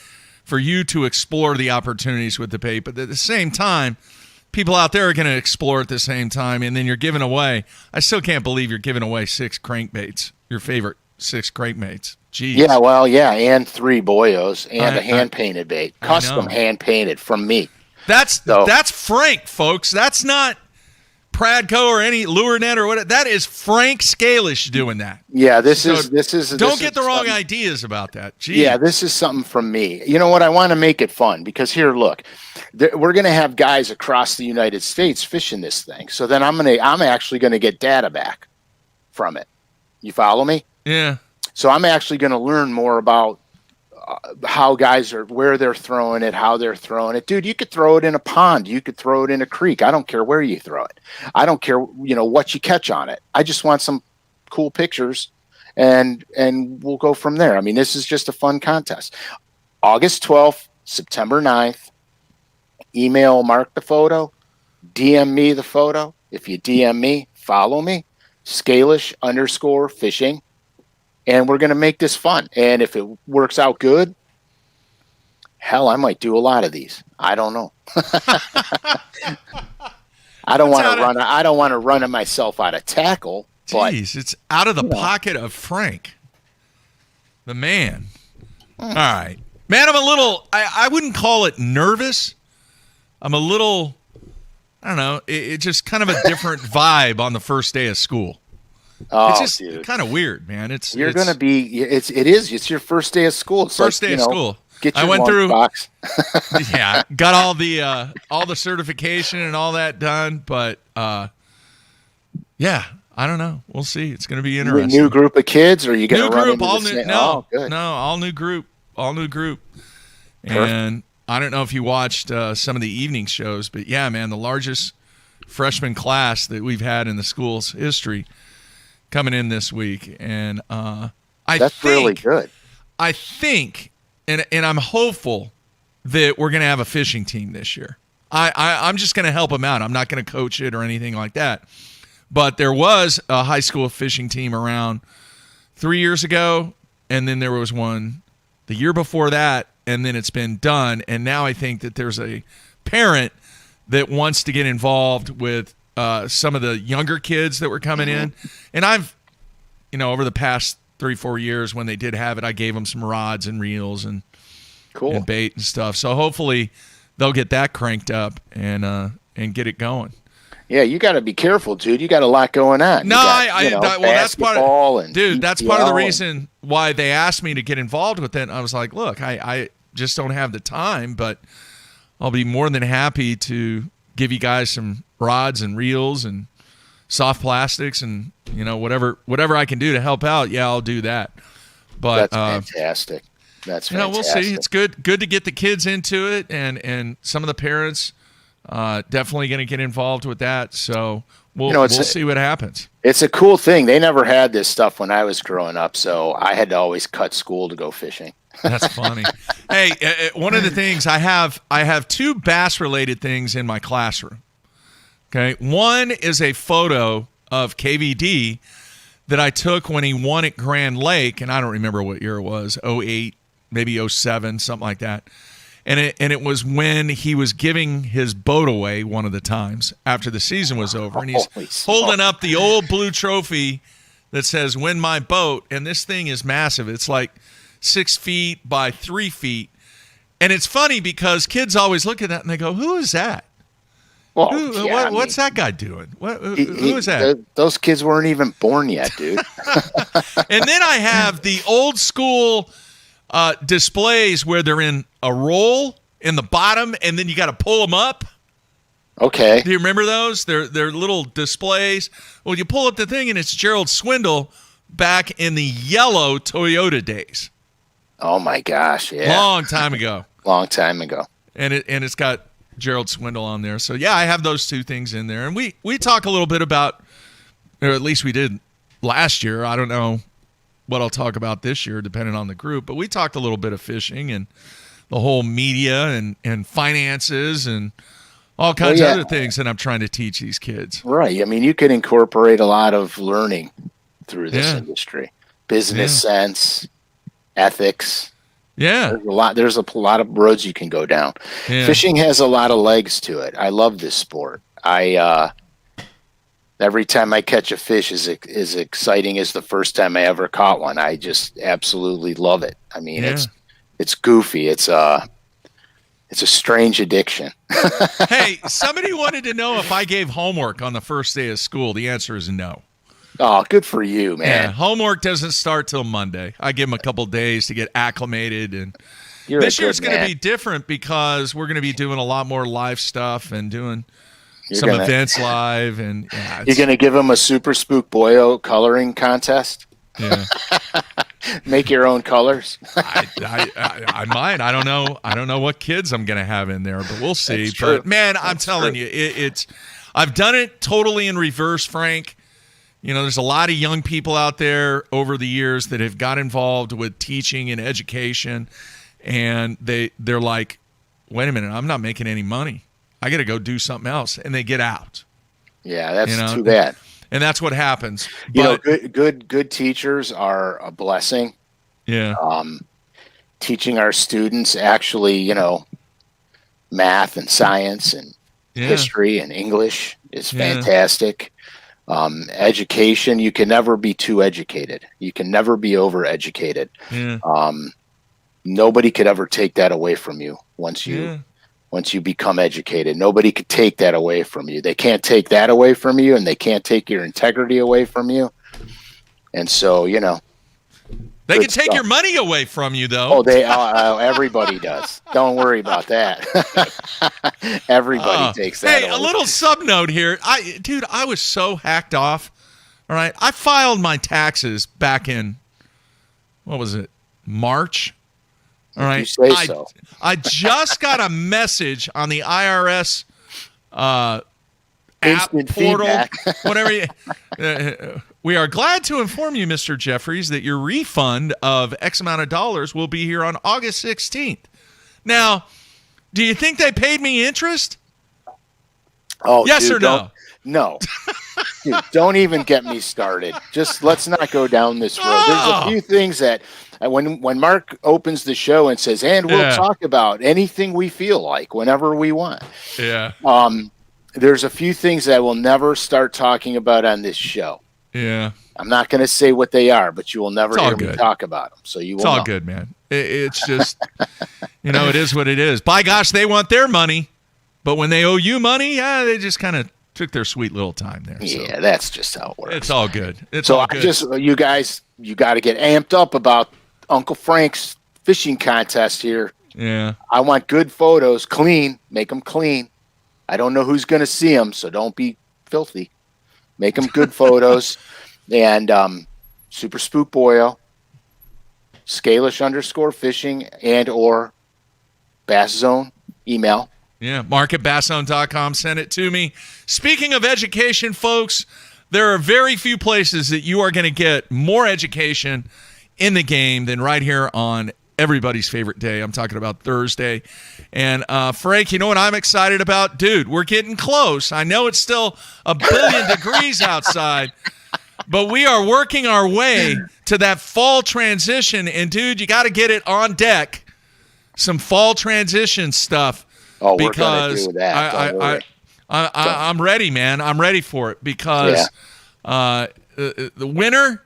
for you to explore the opportunities with the bait, but at the same time, people out there are going to explore at the same time, and then you're giving away. I still can't believe you're giving away 6 crankbaits, your favorite 6 crankbaits. Jeez. Yeah, well, and 3 boyos and a hand-painted bait. Custom hand-painted from me. That's Frank, folks. That's not Pradco or any LureNet or whatever. That is Frank SCALISH doing that. Yeah, this is. Don't get the wrong ideas about that. Jeez. Yeah, this is something from me. You know what? I want to make it fun because here, look, we're going to have guys across the United States fishing this thing. So then I'm actually going to get data back from it. You follow me? Yeah. So I'm actually going to learn more about how guys where they're throwing it, how they're throwing it. Dude, you could throw it in a pond. You could throw it in a creek. I don't care where you throw it. I don't care, what you catch on it. I just want some cool pictures and we'll go from there. I mean, this is just a fun contest. August 12th, September 9th, email Mark the photo, DM me the photo. If you DM me, follow me, SCALISH_fishing. And we're going to make this fun. And if it works out good, hell, I might do a lot of these. I don't know. I don't want to run myself out of tackle. Jeez, it's out of the pocket of Frank, the man. All right, man. I'm a little. I wouldn't call it nervous. I'm a little. I don't know. It's just kind of a different vibe on the first day of school. Oh, It's just dude, kind of weird, man. It's gonna be. It's your first day of school. It's first like, day of school. Get your I went through. box. Yeah, got all the certification and all that done, but yeah, I don't know. We'll see. It's going to be interesting. New group of kids, or are you going to New run group, into all the new. same? No, Oh, good. no, all new group. Perfect. And I don't know if you watched some of the evening shows, but yeah, man, the largest freshman class that we've had in the school's history coming in this week, and That's really good. I think, and I'm hopeful that we're going to have a fishing team this year. I'm just going to help them out. I'm not going to coach it or anything like that. But there was a high school fishing team around 3 years ago, and then there was one the year before that, and then it's been done. And now I think that there's a parent that wants to get involved with some of the younger kids that were coming in. And I've, over the past 3-4 years when they did have it, I gave them some rods and reels and and bait and stuff. So hopefully they'll get that cranked up and get it going. Yeah, you got to be careful, dude. You got a lot going on. No, that's part of dude. That's part of the BTL reason why they asked me to get involved with it. I was like, look, I just don't have the time, but I'll be more than happy to give you guys some rods and reels and soft plastics and whatever I can do to help out. Yeah, I'll do that. But that's fantastic. That's fantastic. We'll see. It's good to get the kids into it, and some of the parents definitely going to get involved with that. So we'll see what happens. It's a cool thing. They never had this stuff when I was growing up, so I had to always cut school to go fishing. That's funny. Hey, one of the things I have 2 bass related things in my classroom. Okay, one is a photo of KVD that I took when he won at Grand Lake, and I don't remember what year it was, 08, maybe 07, something like that. And it was when he was giving his boat away one of the times after the season was over. And he's holding up the old blue trophy that says, "Win my boat." And this thing is massive. It's like 6 feet by 3 feet. And it's funny because kids always look at that and they go, "Who is that? Well, what's that guy doing? Who is that?" Those kids weren't even born yet, dude. And then I have the old school displays where they're in a roll in the bottom, and then you got to pull them up. Okay. Do you remember those? They're little displays. Well, you pull up the thing, and it's Gerald Swindle back in the yellow Toyota days. Oh my gosh! Yeah. Long time ago. And it's got Gerald Swindle on there. So yeah, I have those 2 things in there, and we talk a little bit about, or at least we did last year. I don't know what I'll talk about this year, depending on the group. But we talked a little bit of fishing and the whole media and finances and all kinds of other things that I'm trying to teach these kids. Right. I mean, you could incorporate a lot of learning through this industry. Business sense, ethics. Yeah. There's a lot of roads you can go down. Yeah. Fishing has a lot of legs to it. I love this sport. Every time I catch a fish is as exciting as the first time I ever caught one. I just absolutely love it. I mean, it's goofy. It's a strange addiction. Hey, somebody wanted to know if I gave homework on the first day of school. The answer is no. Oh, good for you, man. Yeah, homework doesn't start till Monday. I give them a couple days to get acclimated, and You're this year's going to be different because we're going to be doing a lot more live stuff and doing some events live, and you're going to give them a Super Spook Boyo coloring contest. Yeah, make your own colors. I might. I don't know what kids I'm going to have in there, but we'll see. But man, I'm telling you, it's. I've done it totally in reverse, Frank. There's a lot of young people out there over the years that have got involved with teaching and education, and they're like, "Wait a minute, I'm not making any money. I got to go do something else," and they get out. Yeah, that's too bad. And that's what happens. Good teachers are a blessing. Yeah. Teaching our students actually, math and science and history and English is fantastic. Education, you can never be too educated. You can never be overeducated. Yeah. Nobody could ever take that away from you once you become educated. Nobody could take that away from you. They can't take that away from you, and they can't take your integrity away from you. And so, They good can take stuff. your money away from you, though. Oh, everybody does. Don't worry about that. Everybody takes that Hey, away. a little sub note here. I was so hacked off. All right. I filed my taxes back in, what was it, March? All right. You say so. I just got a message on the IRS app, Instant portal, feedback. whatever. We are glad to inform you, Mr. Jeffries, that your refund of X amount of dollars will be here on August 16th. Now, do you think they paid me interest? Oh, yes dude, or no? No. Dude, don't even get me started. Just let's not go down this road. There's a few things that when Mark opens the show and says, and we'll talk about anything we feel like whenever we want. Yeah. There's a few things that we'll never start talking about on this show. Yeah. I'm not going to say what they are, but you will never hear me talk about them. So you will. It's all good, man. It's just, it is what it is. By gosh, they want their money, but when they owe you money, they just kind of took their sweet little time there. Yeah, so. that's just how it works. It's all good. You guys, you got to get amped up about Uncle Frank's fishing contest here. Yeah. I want good photos, clean, make them clean. I don't know who's going to see them, so don't be filthy. Make them good photos. And Super Spook Boyo, SCALISH_fishing and or Bass Zone email. Yeah, mark@basszone.com. Send it to me. Speaking of education, folks, there are very few places that you are going to get more education in the game than right here on everybody's favorite day. I'm talking about Thursday. And Frank, you know what I'm excited about? Dude, we're getting close. I know it's still a billion degrees outside, but we are working our way to that fall transition. And, dude, you got to get it on deck. Some fall transition stuff. Oh, we're going to do that. I'm ready, man. I'm ready for it because the winter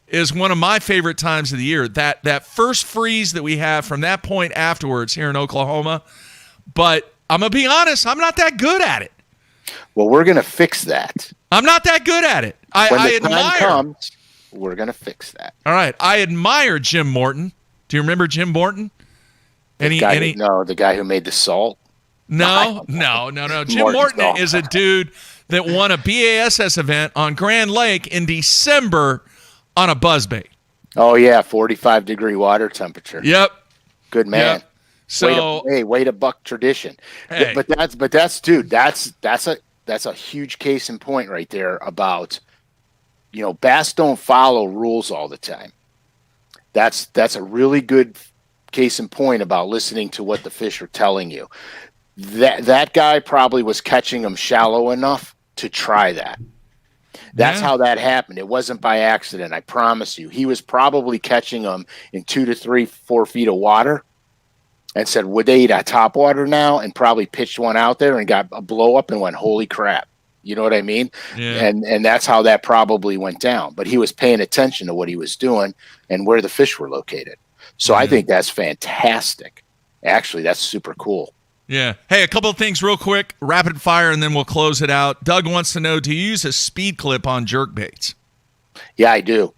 is one of my favorite times of the year. That first freeze that we have from that point afterwards here in Oklahoma. But I'm going to be honest, I'm not that good at it. Well, we're going to fix that. I'm not that good at it. When the time comes, we're going to fix that. All right. I admire Jim Morton. Do you remember Jim Morton? The guy who made the salt. No. Jim Morton is a dude that won a BASS event on Grand Lake in December on a buzzbait. Oh yeah, 45-degree water temperature. Yep. Good man. Yep. So way to buck tradition. Hey. But that's dude, that's a huge case in point right there about bass don't follow rules all the time. That's a really good case in point about listening to what the fish are telling you. That guy probably was catching them shallow enough to try that. That's how that happened. It wasn't by accident, I promise you. He was probably catching them in 2 to 3, 4 feet of water and said, would they eat a top water now? And probably pitched one out there and got a blow up and went, holy crap. You know what I mean? Yeah. And that's how that probably went down. But he was paying attention to what he was doing and where the fish were located. So I think that's fantastic. Actually, that's super cool. Yeah. Hey, a couple of things real quick, rapid fire, and then we'll close it out. Doug wants to know, do you use a speed clip on jerk baits? Yeah, I do.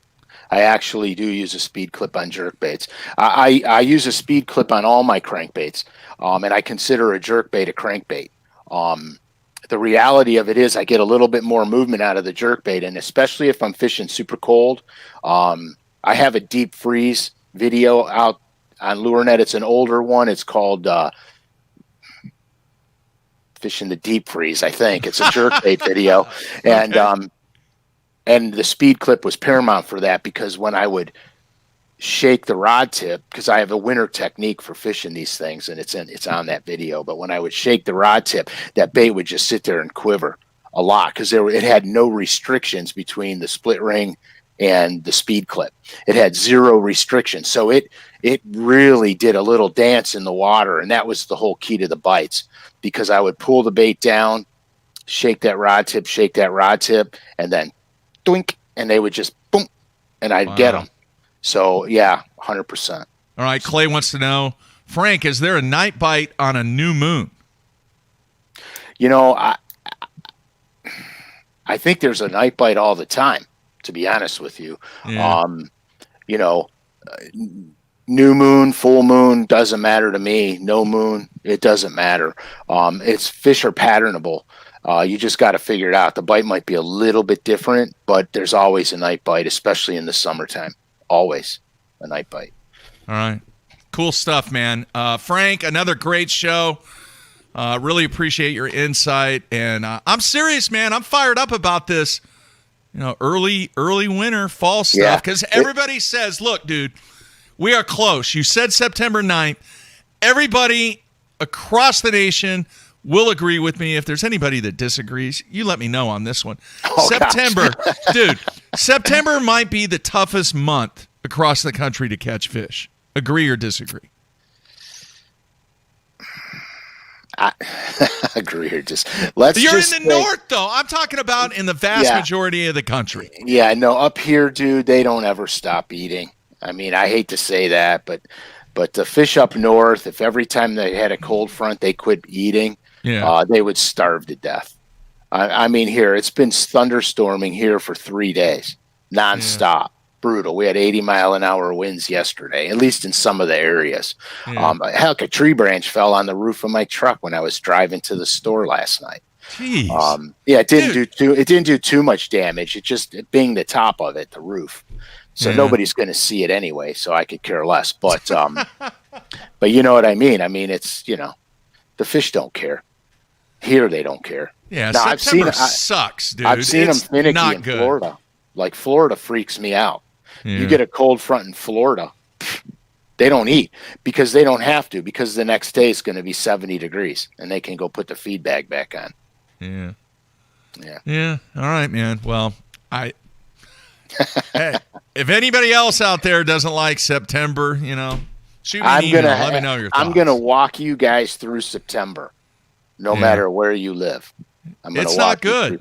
I actually do use a speed clip on jerk baits. I use a speed clip on all my crankbaits, and I consider a jerk bait a crankbait. The reality of it is I get a little bit more movement out of the jerk bait, and especially if I'm fishing super cold. I have a deep freeze video out on LureNet. It's an older one. It's called Fishing the Deep Freeze, I think. It's a jerkbait video. And the speed clip was paramount for that, because when I would shake the rod tip, because I have a winter technique for fishing these things, and it's on that video, but when I would shake the rod tip, that bait would just sit there and quiver a lot, because it had no restrictions between the split ring and the speed clip. It had zero restrictions. So it really did a little dance in the water, and that was the whole key to the bites, because I would pull the bait down, shake that rod tip, and then doink, and they would just boom, and I'd get them. So, yeah, 100%. All right, Clay wants to know, Frank, is there a night bite on a new moon? I think there's a night bite all the time. to be honest with you. Yeah. You know, new moon, full moon, doesn't matter to me. No moon, it doesn't matter. It's fish are patternable. You just got to figure it out. The bite might be a little bit different, but there's always a night bite, especially in the summertime. Always a night bite. All right. Cool stuff, man. Frank, another great show. Really appreciate your insight. And I'm serious, man. I'm fired up about this, early winter, fall stuff. Because everybody says, look, dude, we are close. You said September 9th. Everybody across the nation will agree with me. If there's anybody that disagrees, you let me know on this one. September, dude, September might be the toughest month across the country to catch fish. Agree or disagree? I agree or You're in the north, though. I'm talking about in the vast majority of the country. Yeah, no, up here, dude, they don't ever stop eating. I mean, I hate to say that, but the fish up north, if every time they had a cold front they quit eating, they would starve to death. I mean, here, it's been thunderstorming here for 3 days, nonstop. Yeah. Brutal. We had 80-mile-an-hour winds yesterday, at least in some of the areas. Yeah. Heck, a tree branch fell on the roof of my truck when I was driving to the store last night. Jeez. It didn't do too much damage. It being the top of it, the roof. So nobody's going to see it anyway, so I could care less. But but you know what I mean? I mean, it's, the fish don't care. Here they don't care. Yeah, now, September sucks, dude. I've seen them finicky in Florida. Like, Florida freaks me out. Yeah. You get a cold front in Florida, they don't eat because they don't have to, because the next day it's going to be 70 degrees and they can go put the feed bag back on. Yeah. Yeah. All right, man. Well, hey, if anybody else out there doesn't like September, shoot me an email. Let me know your thoughts. I'm going to walk you guys through September, no matter where you live. It's not good.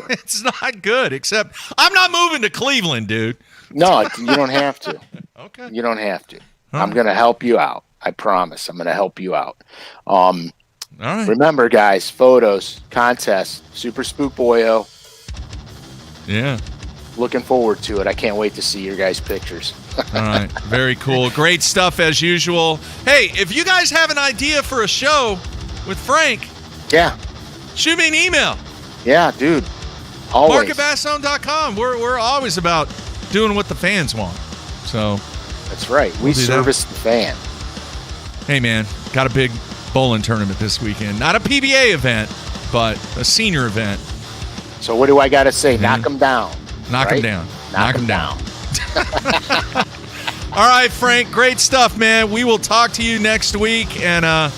It's not good, except I'm not moving to Cleveland, dude. No, you don't have to. Okay. You don't have to. I'm going to help you out. I promise. I'm going to help you out. All right. Remember, guys, photos, contests, Super Spook Boyo. Yeah. Looking forward to it. I can't wait to see your guys' pictures. All right. Very cool. Great stuff as usual. Hey, if you guys have an idea for a show with Frank. Yeah. Shoot me an email. Yeah, dude. Always. Mark@bassone.com. We're always about doing what the fans want. So that's right. We service the fan. Hey, man, got a big bowling tournament this weekend. Not a PBA event, but a senior event. So what do I got to say? Knock them down. Knock them down. Knock them down. All right, Frank. Great stuff, man. We will talk to you next week, and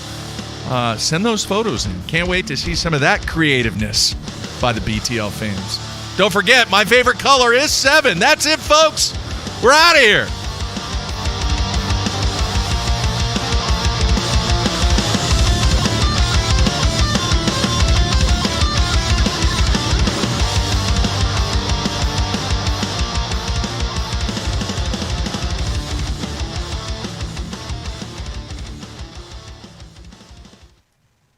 send those photos in. Can't wait to see some of that creativeness by the BTL fans. Don't forget, my favorite color is 7. That's it, folks. We're out of here.